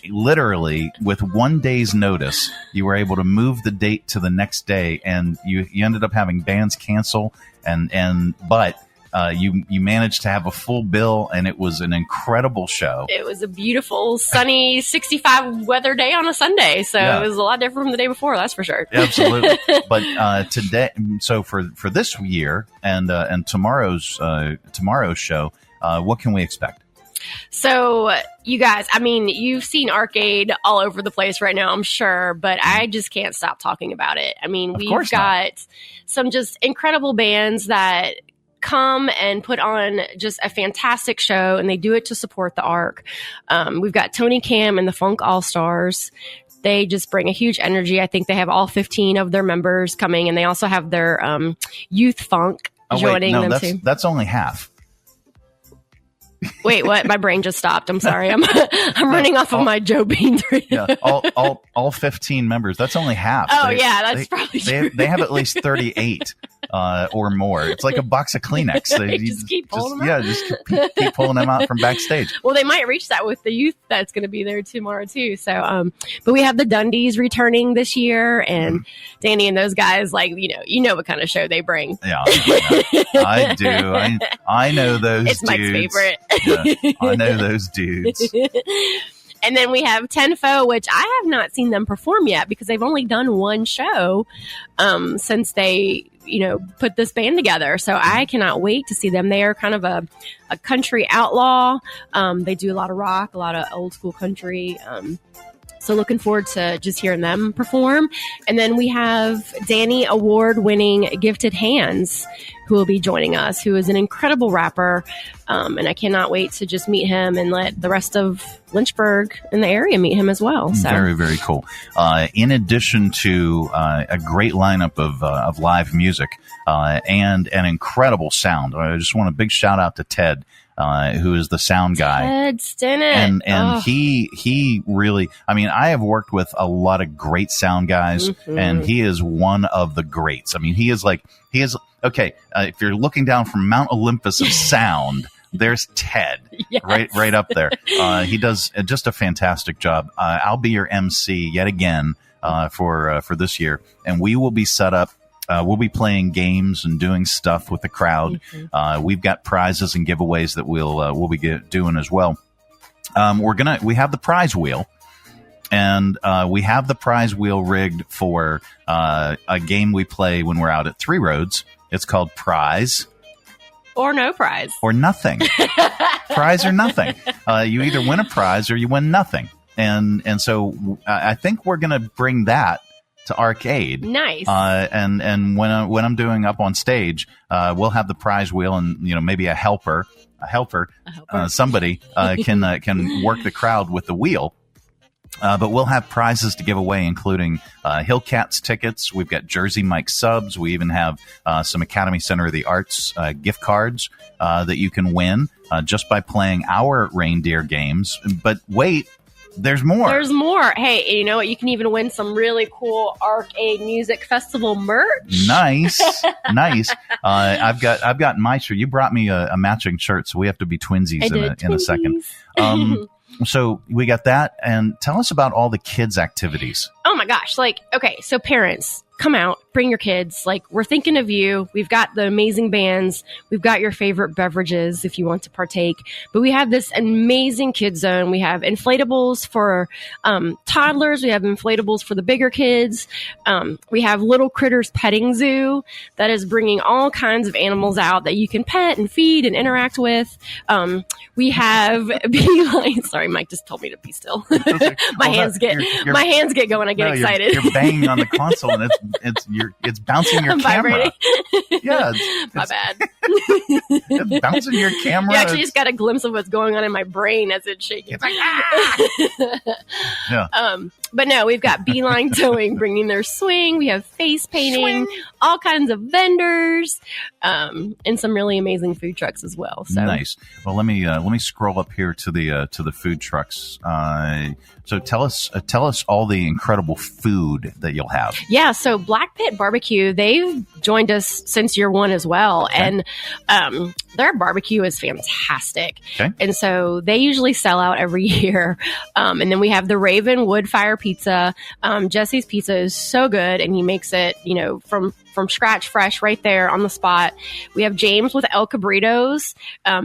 Literally, with 1 day's notice, you were able to move the date to the next day, and you ended up having bands cancel, but you managed to have a full bill, and it was an incredible show. It was a beautiful, sunny, 65 weather day on a Sunday, so It was a lot different from the day before, that's for sure. Absolutely. But today, so for this year and tomorrow's show, what can we expect? So, you guys, I mean, you've seen Arcade all over the place right now, I'm sure, but I just can't stop talking about it. I mean, we've got some just incredible bands that come and put on just a fantastic show, and they do it to support the ARC. We've got Tony Cam and the Funk All-Stars. They just bring a huge energy. I think they have all 15 of their members coming, and they also have their youth funk joining them too. That's only half. Wait, what? My brain just stopped. I'm sorry. I'm running off of my Joe Beans right now. Yeah, all 15 members. That's only half. Oh, that's probably true. They have at least 38 or more. It's like a box of Kleenex. They just keep pulling them out. Yeah, just keep pulling them out from backstage. Well, they might reach that with the youth that's going to be there tomorrow too. So, but we have the Dundies returning this year, and Danny and those guys, like you know what kind of show they bring. Yeah, I do. I know those. It's Mike's favorite. Yeah, I know those dudes. And then we have Tenfo, which I have not seen them perform yet because they've only done one show since they, put this band together. So I cannot wait to see them. They are kind of a country outlaw. They do a lot of rock, a lot of old school country. So looking forward to just hearing them perform. And then we have Danny award-winning Gifted Hands, who will be joining us, who is an incredible rapper. And I cannot wait to just meet him and let the rest of Lynchburg in the area meet him as well. So. Very, very cool. In addition to a great lineup of live music and an incredible sound, I just want a big shout out to Ted. Who is the sound guy? Ted Stinnett. And he really, I mean, I have worked with a lot of great sound guys, and he is one of the greats. I mean, he is okay. If you're looking down from Mount Olympus of sound, there's Ted, yes. right up there. He does just a fantastic job. I'll be your MC yet again for this year, and we will be set up. We'll be playing games and doing stuff with the crowd. We've got prizes and giveaways that we'll be doing as well. We have the prize wheel, and we have the prize wheel rigged for a game we play when we're out at Three Roads. It's called Prize. Or no prize. Or nothing. Prize or nothing. You either win a prize or you win nothing. And so I think we're going to bring that to Arcade. Nice. And when I'm doing up on stage, we'll have the prize wheel and maybe a helper. Somebody can work the crowd with the wheel. But we'll have prizes to give away, including Hillcats tickets. We've got Jersey Mike subs. We even have some Academy Center of the Arts gift cards that you can win just by playing our reindeer games. But wait. There's more. There's more. Hey, you know what? You can even win some really cool Arcade Music Festival merch. Nice. I've got my shirt. You brought me a matching shirt, so we have to be twinsies in a second. So we got that. And tell us about all the kids' activities. Oh my gosh. Okay, so parents, come out, bring your kids. We're thinking of you. We've got the amazing bands. We've got your favorite beverages if you want to partake. But we have this amazing kid zone. We have inflatables for toddlers. We have inflatables for the bigger kids. We have Little Critters Petting Zoo that is bringing all kinds of animals out that you can pet and feed and interact with. We have Beeline. Sorry, Mike just told me to be still. My hands get going. I get excited. You're banging on the console and it's it's bouncing your camera. Yeah, my bad. It's bouncing your camera. You actually just got a glimpse of what's going on in my brain as it's shaking. It's like, yeah. But no, we've got Beeline Towing bringing their swing. We have face painting, all kinds of vendors, and some really amazing food trucks as well. So nice. Well, let me scroll up here to the food trucks. So tell us all the incredible food that you'll have. Yeah, so Black Pit Barbecue, they've joined us since year one as well, and their barbecue is fantastic. Okay. And so they usually sell out every year. And then we have the Raven Wood Fire Pizza. Jesse's pizza is so good, and he makes it, from scratch, fresh, right there on the spot. We have James with El Cabritos.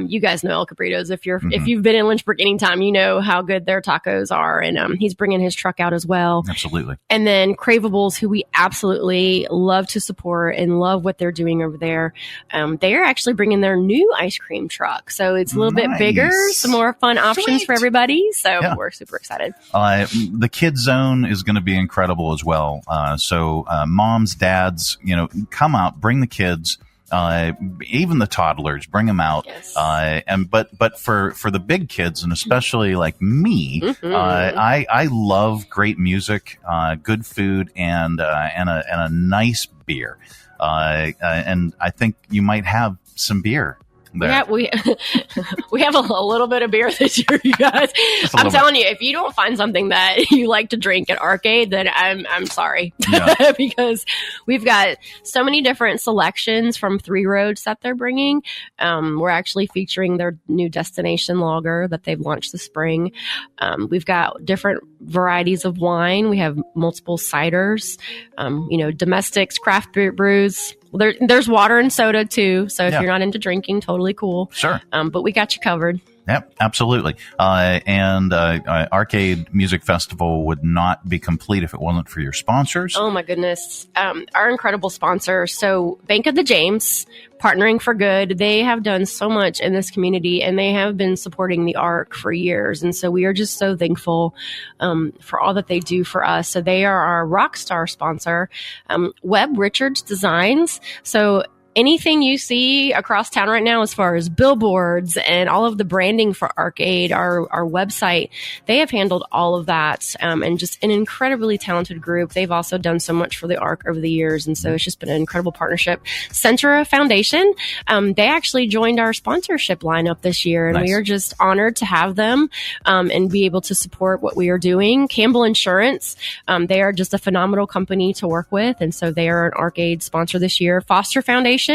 You guys know El Cabritos. If you've been in Lynchburg anytime, you know how good their tacos are. And he's bringing his truck out as well. Absolutely. And then Cravables, who we absolutely love to support and love what they're doing over there. They are actually bringing their new ice cream truck. So it's a little bit bigger, some more fun options for everybody. So we're super excited. The kids zone is going to be incredible as well. So moms, dads, come out, bring the kids, even the toddlers, bring them out. Yes. But for the big kids, and especially like me, I love great music, good food, and a nice beer. And I think you might have some beer there. Yeah, we have a little bit of beer this year, you guys. I'm telling you, if you don't find something that you like to drink at Arcade, then I'm sorry. Yeah. Because we've got so many different selections from Three Roads that they're bringing. We're actually featuring their new destination lager that they've launched this spring. We've got different varieties of wine. We have multiple ciders, domestics, craft brews. There's water and soda too. So if you're not into drinking, totally cool. Sure. But we got you covered. Yep, absolutely. And Arcade Music Festival would not be complete if it wasn't for your sponsors. Oh my goodness. Our incredible sponsors. So Bank of the James, Partnering for Good. They have done so much in this community, and they have been supporting the ARC for years. And so we are just so thankful for all that they do for us. So they are our rock star sponsor, Webb Richards Designs. So anything you see across town right now as far as billboards and all of the branding for Arcade, our website, they have handled all of that, and just an incredibly talented group. They've also done so much for the ARC over the years, and so it's just been an incredible partnership. Centura Foundation, they actually joined our sponsorship lineup this year, and we are just honored to have them and be able to support what we are doing. Campbell Insurance, they are just a phenomenal company to work with, and so they are an Arcade sponsor this year. Foster Foundation,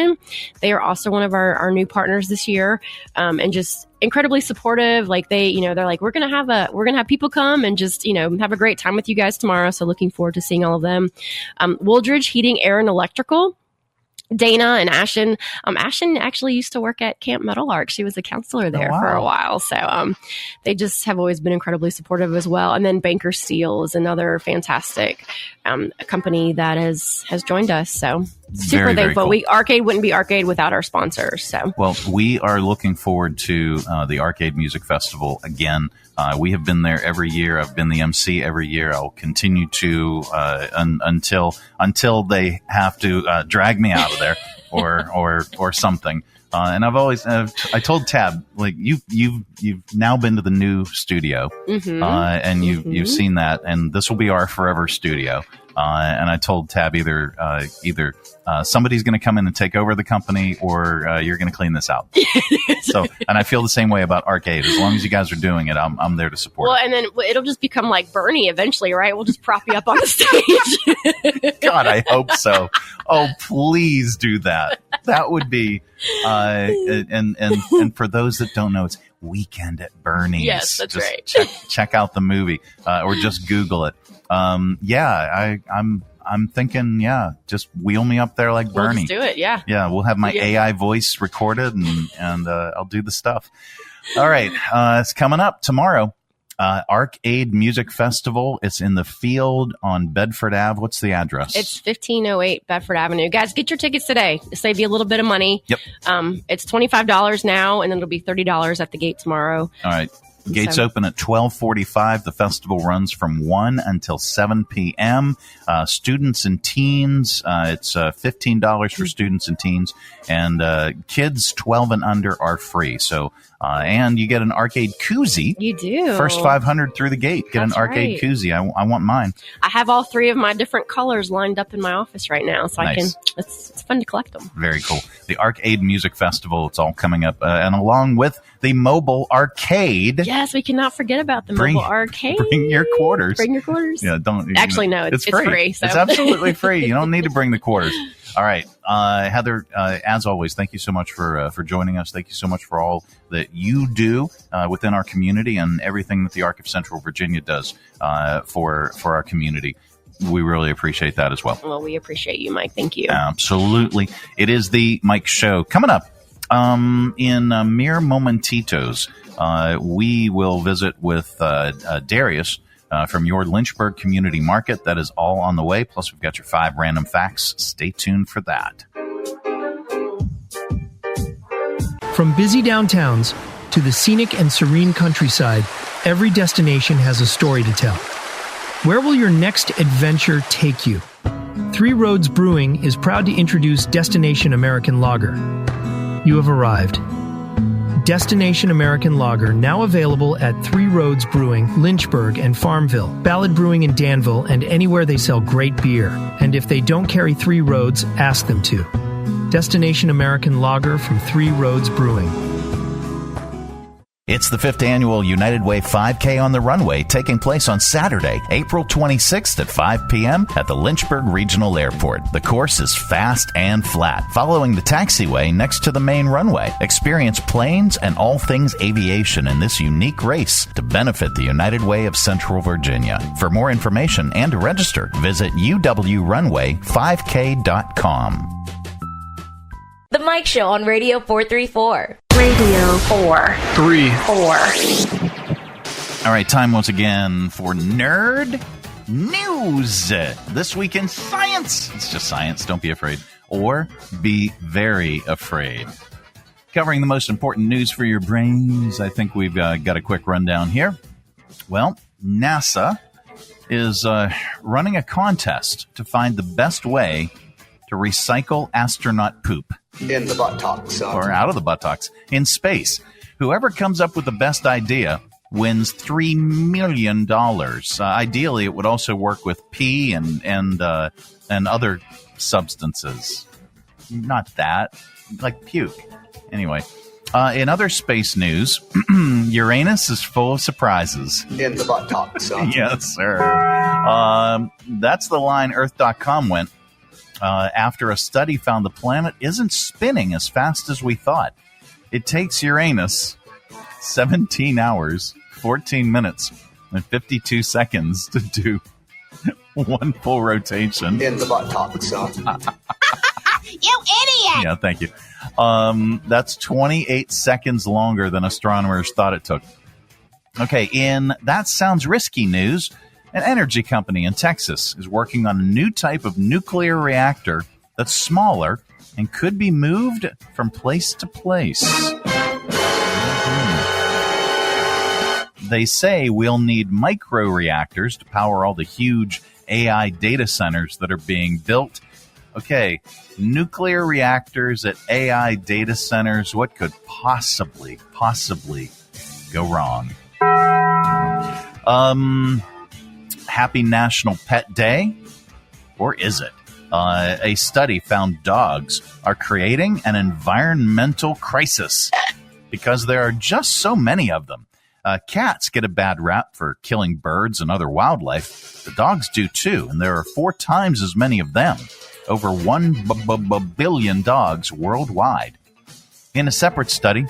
they are also one of our new partners this year, and just incredibly supportive. Like they're like, we're gonna have people come and just have a great time with you guys tomorrow. So looking forward to seeing all of them. Wooldridge Heating, Air, and Electrical. Dana and Ashton. Ashton actually used to work at Camp Metal Arc. She was a counselor there for a while. So they just have always been incredibly supportive as well. And then Banker Steel is another fantastic company that has joined us. So super very, thankful. very cool. Arcade wouldn't be Arcade without our sponsors. So we are looking forward to the Arcade Music Festival again. We have been there every year. I've been the MC every year. I'll continue to until they have to drag me out of there or something. And I've always I told Tab, like you've now been to the new studio, and you've seen that, and this will be our forever studio. And I told Tab either somebody's going to come in and take over the company, or you're going to clean this out. So, and I feel the same way about Arcade. As long as you guys are doing it, I'm there to support. Well, and then it'll just become like Bernie eventually, right? We'll just prop you up on the stage. God, I hope so. Oh, please do that. That would be. And for those that don't know, it's Weekend at Bernie's. Yes, that's just right. Check out the movie, or just Google it. I'm thinking, just wheel me up there like Bernie. We'll just do it, yeah. Yeah, we'll have my AI voice recorded, and I'll do the stuff. All right, it's coming up tomorrow. Arcade Music Festival. It's in the Field on Bedford Ave. What's the address? It's 1508 Bedford Avenue. Guys, get your tickets today. It'll save you a little bit of money. Yep. It's $25 now, and then it'll be $30 at the gate tomorrow. All right. Gates open at 12:45. The festival runs from 1 until 7 p.m. Students and teens, it's $15 for students and teens, and kids 12 and under are free. So, and you get an arcade koozie. You do. First 500 through the gate. Get an arcade koozie. I want mine. I have all 3 of my different colors lined up in my office right now, so Nice. it's fun to collect them. Very cool. The Arcade Music Festival, it's all coming up. And along with the mobile arcade. Yes, we cannot forget about the mobile arcade. Bring your quarters. Bring your quarters. Yeah, don't. Actually, no, it's free. So. It's absolutely free. You don't need to bring the quarters. All right. Heather, as always, thank you so much for joining us. Thank you so much for all that you do within our community and everything that the Arc of Central Virginia does for our community. We really appreciate that as well. Well, we appreciate you, Mike. Thank you. Absolutely. It is the Mike Show. Coming up in mere momentitos, we will visit with Darius from your Lynchburg Community Market. That is all on the way. Plus, we've got your 5 random facts. Stay tuned for that. From busy downtowns to the scenic and serene countryside, every destination has a story to tell. Where will your next adventure take you? Three Roads Brewing is proud to introduce Destination American Lager. You have arrived. Destination American Lager, now available at Three Roads Brewing, Lynchburg, and Farmville, Ballard Brewing in Danville, and anywhere they sell great beer. And if they don't carry Three Roads, ask them to. Destination American Lager from Three Roads Brewing. It's the 5th annual United Way 5K on the Runway, taking place on Saturday, April 26th at 5 p.m. at the Lynchburg Regional Airport. The course is fast and flat, following the taxiway next to the main runway. Experience planes and all things aviation in this unique race to benefit the United Way of Central Virginia. For more information and to register, visit uwrunway5k.com. The Mike Show on Radio 434. Radio 434. All right, time once again for Nerd News. This week in science. It's just science, don't be afraid. Or be very afraid. Covering the most important news for your brains, I think we've got a quick rundown here. Well, NASA is running a contest to find the best way to recycle astronaut poop. In the buttocks. Or out of the buttocks. In space. Whoever comes up with the best idea wins $3 million. Ideally, it would also work with pee and other substances. Not that. Like puke. Anyway. In other space news, Uranus is full of surprises. In the buttocks. Yes, sir. That's the line Earth.com went. After a study found the planet isn't spinning as fast as we thought. It takes Uranus 17 hours, 14 minutes, and 52 seconds to do one full rotation. In the buttocks. You idiot! Yeah, thank you. That's 28 seconds longer than astronomers thought it took. Okay, in That Sounds Risky news, an energy company in Texas is working on a new type of nuclear reactor that's smaller and could be moved from place to place. They say we'll need micro-reactors to power all the huge AI data centers that are being built. Okay, nuclear reactors at AI data centers, what could possibly go wrong? Happy National Pet Day? Or is it? A study found dogs are creating an environmental crisis because there are just so many of them. Cats get a bad rap for killing birds and other wildlife. The dogs do too, and there are 4 times as many of them. Over 1 billion dogs worldwide. In a separate study,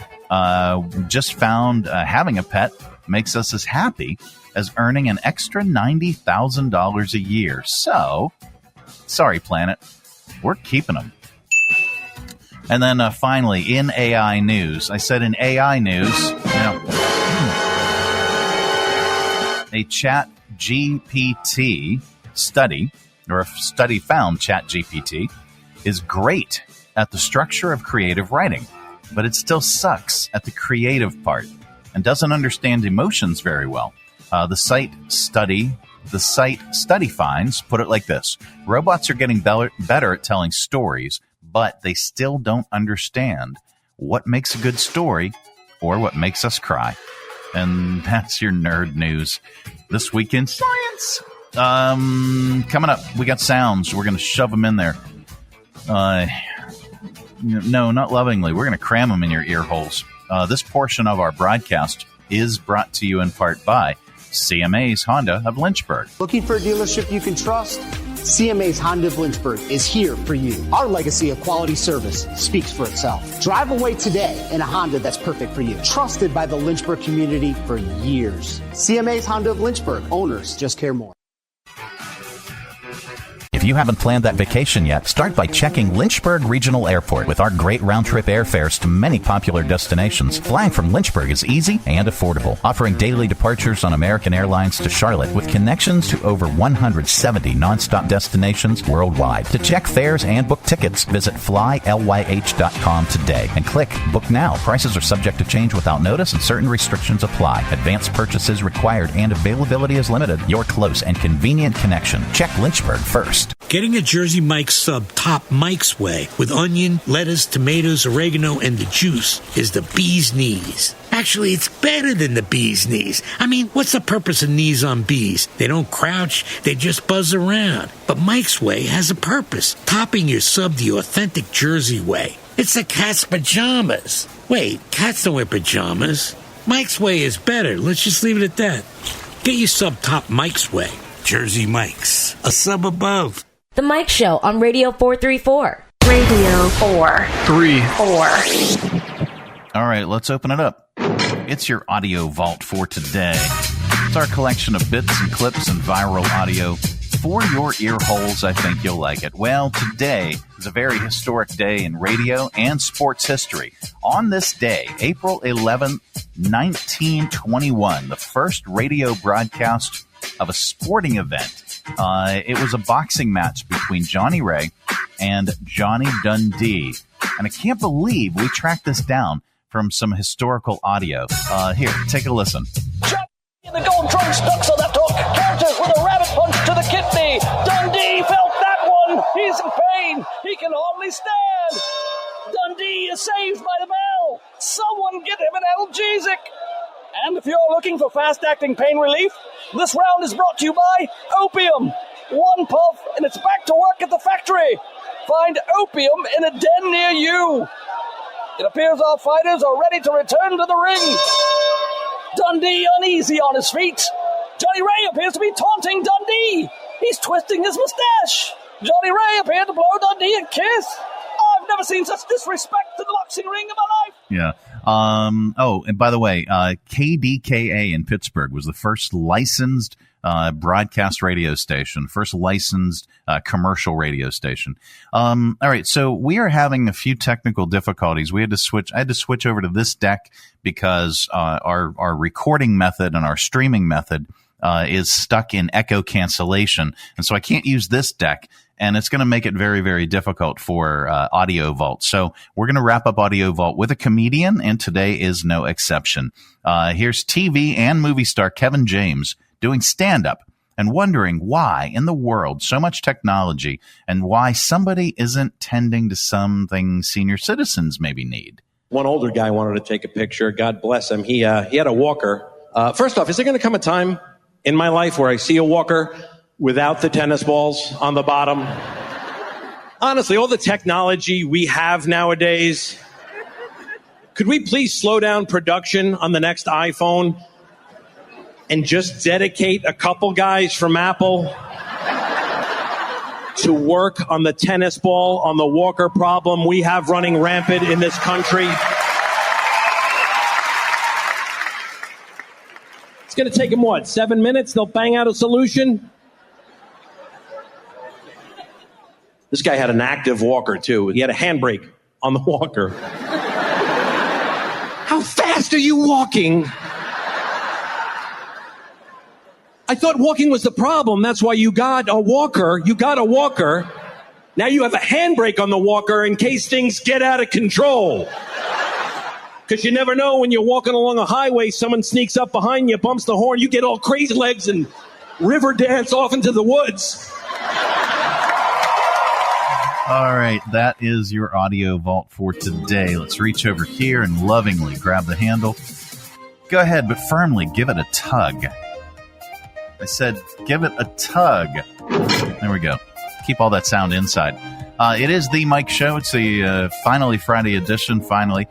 just found having a pet makes us as happy as earning an extra $90,000 a year. So, sorry, planet, we're keeping them. And then finally, in AI news, I said in AI news, a Chat GPT study, or a study found Chat GPT is great at the structure of creative writing, but it still sucks at the creative part. and doesn't understand emotions very well. The site study finds put it like this: robots are getting better at telling stories, but they still don't understand what makes a good story or what makes us cry. And that's your nerd news this week in science. Coming up, we got sounds. We're going to shove them in there. No, not lovingly. We're going to cram them in your ear holes. This portion of our broadcast is brought to you in part by CMA's Honda of Lynchburg. Looking for a dealership you can trust? CMA's Honda of Lynchburg is here for you. Our legacy of quality service speaks for itself. Drive away today in a Honda that's perfect for you. Trusted by the Lynchburg community for years. CMA's Honda of Lynchburg. Owners just care more. If you haven't planned that vacation yet, start by checking Lynchburg Regional Airport. With our great round-trip airfares to many popular destinations, flying from Lynchburg is easy and affordable, offering daily departures on American Airlines to Charlotte with connections to over 170 nonstop destinations worldwide. To check fares and book tickets, visit flylyh.com today and click Book Now. Prices are subject to change without notice and certain restrictions apply. Advanced purchases required and availability is limited. Your close and convenient connection. Check Lynchburg first. Getting a Jersey Mike's sub top Mike's way with onion, lettuce, tomatoes, oregano, and the juice is the bee's knees. Actually, it's better than the bee's knees. I mean, what's the purpose of knees on bees? They don't crouch, they just buzz around. But Mike's way has a purpose, topping your sub the authentic Jersey way. It's the cat's pajamas. Wait, cats don't wear pajamas. Mike's way is better. Let's just leave it at that. Get your sub top Mike's way. Jersey Mike's, a sub above. The Mike Show on Radio 434. Radio 434. All right, let's open it up. It's your audio vault for today. It's our collection of bits and clips and viral audio for your ear holes. I think you'll like it. Well, today is a very historic day in radio and sports history. On this day, April 11th, 1921, the first radio broadcast of a sporting event. It was a boxing match between Johnny Ray and Johnny Dundee. And I can't believe we tracked this down from some historical audio. Here, take a listen. The gold trunk stuck on that hook. Counters with a rabbit punch to the kidney. Dundee felt that one. He's in pain. He can hardly stand. Dundee is saved by the bell. Someone get him an analgesic. And if you're looking for fast-acting pain relief, this round is brought to you by Opium. One puff, and it's back to work at the factory. Find Opium in a den near you. It appears our fighters are ready to return to the ring. Dundee uneasy on his feet. Johnny Ray appears to be taunting Dundee. He's twisting his mustache. Johnny Ray appeared to blow Dundee a kiss. I've never seen such disrespect to the boxing ring in my life. Yeah. And by the way, KDKA in Pittsburgh was the first licensed broadcast radio station, first licensed commercial radio station. All right, so we are having a few technical difficulties. I had to switch over to this deck because our recording method and our streaming method is stuck in echo cancellation, and so I can't use this deck. And it's going to make it very, very difficult for Audio Vault. So we're going to wrap up Audio Vault with a comedian, and today is no exception. Here's TV and movie star Kevin James doing stand-up and wondering why in the world so much technology and why somebody isn't tending to something senior citizens maybe need. One older guy wanted to take a picture. God bless him. He had a walker. First off, is there going to come a time in my life where I see a walker without the tennis balls on the bottom? Honestly, all the technology we have nowadays, could we please slow down production on the next iPhone and just dedicate a couple guys from Apple to work on the tennis ball, on the walker problem we have running rampant in this country? It's going to take them, 7 minutes? They'll bang out a solution? This guy had an active walker, too. He had a handbrake on the walker. How fast are you walking? I thought walking was the problem. That's why you got a walker. You got a walker. Now you have a handbrake on the walker in case things get out of control. Because you never know when you're walking along a highway, someone sneaks up behind you, bumps the horn, you get all crazy legs and river dance off into the woods. All right, that is your audio vault for today. Let's reach over here and lovingly grab the handle. Go ahead, but firmly give it a tug. I said give it a tug. There we go. Keep all that sound inside. It is the Mike Show. It's the finally Friday edition, finally.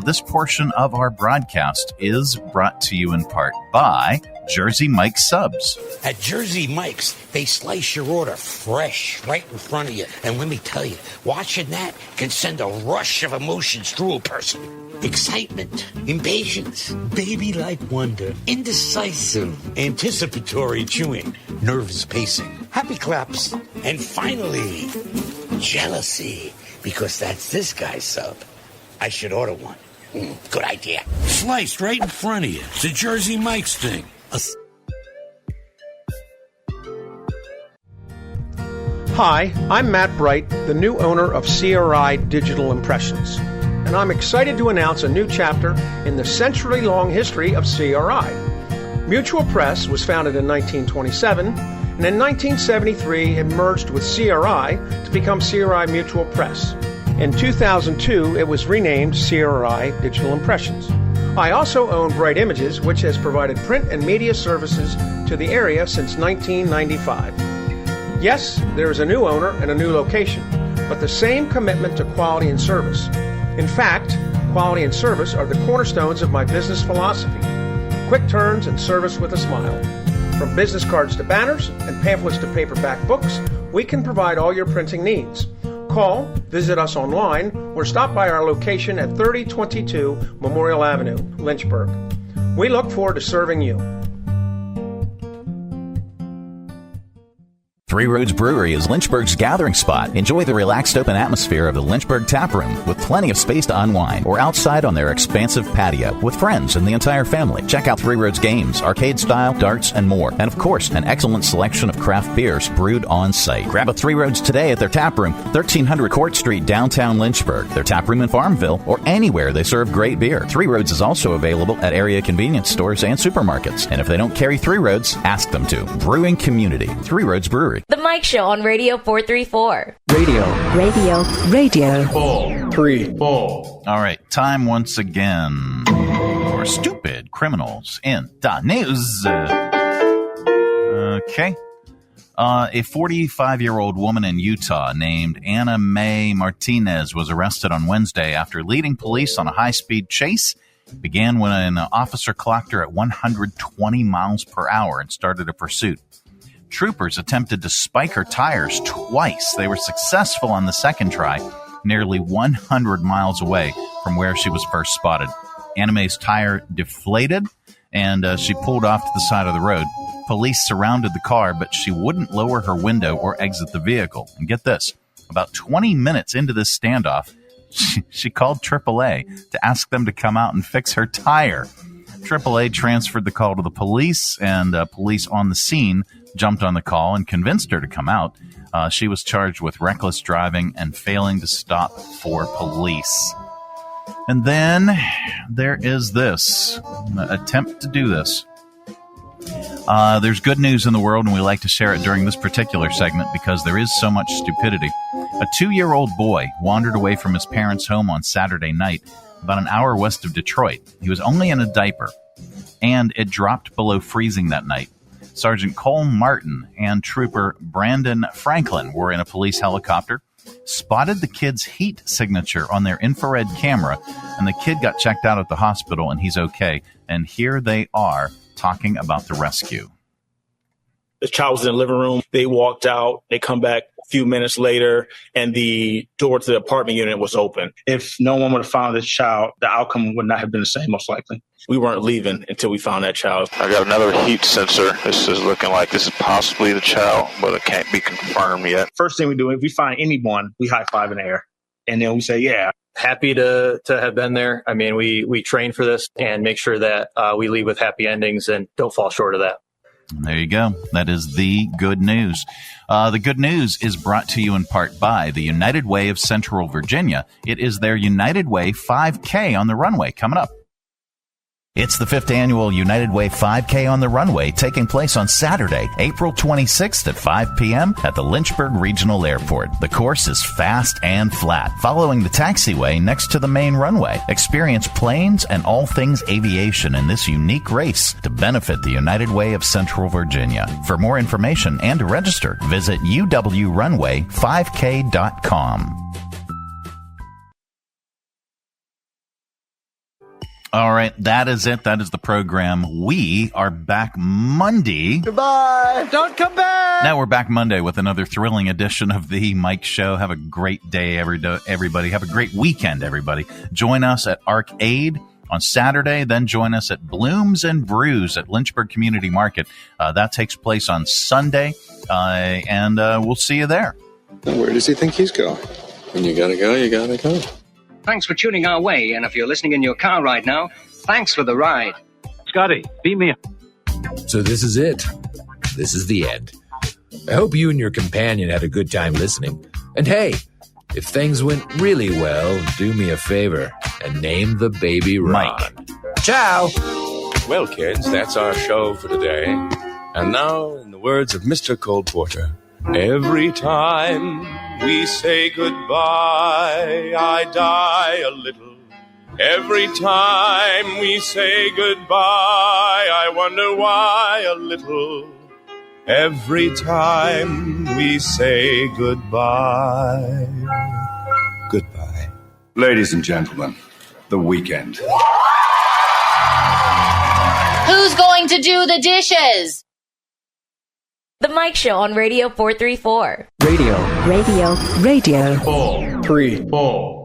This portion of our broadcast is brought to you in part by Jersey Mike's Subs. At Jersey Mike's, they slice your order fresh right in front of you. And let me tell you, watching that can send a rush of emotions through a person. Excitement, impatience, baby-like wonder, indecisive, anticipatory chewing, nervous pacing, happy claps, and finally, jealousy, because that's this guy's sub. I should order one. Good idea. Sliced right in front of you. It's a Jersey Mike's thing. Hi, I'm Matt Bright, the new owner of CRI Digital Impressions, and I'm excited to announce a new chapter in the century-long history of CRI. Mutual Press was founded in 1927, and in 1973 it merged with CRI to become CRI Mutual Press. In 2002, it was renamed CRI Digital Impressions. I also own Bright Images, which has provided print and media services to the area since 1995. Yes, there is a new owner and a new location, but the same commitment to quality and service. In fact, quality and service are the cornerstones of my business philosophy. Quick turns and service with a smile. From business cards to banners and pamphlets to paperback books, we can provide all your printing needs. Call, visit us online, or stop by our location at 3022 Memorial Avenue, Lynchburg. We look forward to serving you. Three Roads Brewery is Lynchburg's gathering spot. Enjoy the relaxed open atmosphere of the Lynchburg Tap Room with plenty of space to unwind, or outside on their expansive patio with friends and the entire family. Check out Three Roads games, arcade style, darts, and more. And of course, an excellent selection of craft beers brewed on site. Grab a Three Roads today at their tap room, 1300 Court Street, downtown Lynchburg. Their tap room in Farmville, or anywhere they serve great beer. Three Roads is also available at area convenience stores and supermarkets. And if they don't carry Three Roads, ask them to. Brewing community. Three Roads Brewery. The Mike Show on Radio 434. Radio. 4, 3, 4. All right, time once again for Stupid Criminals in the News. Okay. A 45-year-old woman in Utah named Anna Mae Martinez was arrested on Wednesday after leading police on a high-speed chase. It began when an officer clocked her at 120 miles per hour and started a pursuit. Troopers attempted to spike her tires twice. They were successful on the second try, nearly 100 miles away from where she was first spotted. Anna Mae's tire deflated, and she pulled off to the side of the road. Police surrounded the car, but she wouldn't lower her window or exit the vehicle. And get this, about 20 minutes into this standoff, she called AAA to ask them to come out and fix her tire. AAA transferred the call to the police, and police on the scene jumped on the call and convinced her to come out. She was charged with reckless driving and failing to stop for police. And then there is this attempt to do this. There's good news in the world, and we like to share it during this particular segment because there is so much stupidity. A 2-year-old boy wandered away from his parents' home on Saturday night, about an hour west of Detroit. He was only in a diaper, and it dropped below freezing that night. Sergeant Cole Martin and Trooper Brandon Franklin were in a police helicopter, spotted the kid's heat signature on their infrared camera, and the kid got checked out at the hospital, and he's okay. And here they are talking about the rescue. The child was in the living room. They walked out. They come back a few minutes later, and the door to the apartment unit was open. If no one would have found this child, the outcome would not have been the same, most likely. We weren't leaving until we found that child. I got another heat sensor. This is looking like this is possibly the child, but it can't be confirmed yet. First thing we do, if we find anyone, we high five in the air. And then we say, yeah. Happy to have been there. I mean, we train for this and make sure that we leave with happy endings and don't fall short of that. There you go. That is the good news. The good news is brought to you in part by the United Way of Central Virginia. It is their United Way 5K on the runway coming up. It's the 5th annual United Way 5K on the runway taking place on Saturday, April 26th at 5 p.m. at the Lynchburg Regional Airport. The course is fast and flat, following the taxiway next to the main runway. Experience planes and all things aviation in this unique race to benefit the United Way of Central Virginia. For more information and to register, visit uwrunway5k.com. All right, that is it. That is the program. We are back Monday. Goodbye. Don't come back. Now we're back Monday with another thrilling edition of the Mike Show. Have a great day, everybody. Have a great weekend, everybody. Join us at Arcade on Saturday. Then join us at Blooms and Brews at Lynchburg Community Market. That takes place on Sunday, and we'll see you there. Where does he think he's going? When you gotta go, you gotta go. Thanks for tuning our way, and if you're listening in your car right now, thanks for the ride. Scotty, beat me up. So this is it. This is the end. I hope you and your companion had a good time listening. And hey, if things went really well, do me a favor and name the baby Ron. Mike. Ciao. Well, kids, that's our show for today. And now, in the words of Mr. Cole Porter, every time we say goodbye, I die a little. Every time we say goodbye, I wonder why a little. Every time we say goodbye. Goodbye. Ladies and gentlemen, the weekend. Who's going to do the dishes? The Mike Show on Radio 434. Radio 434.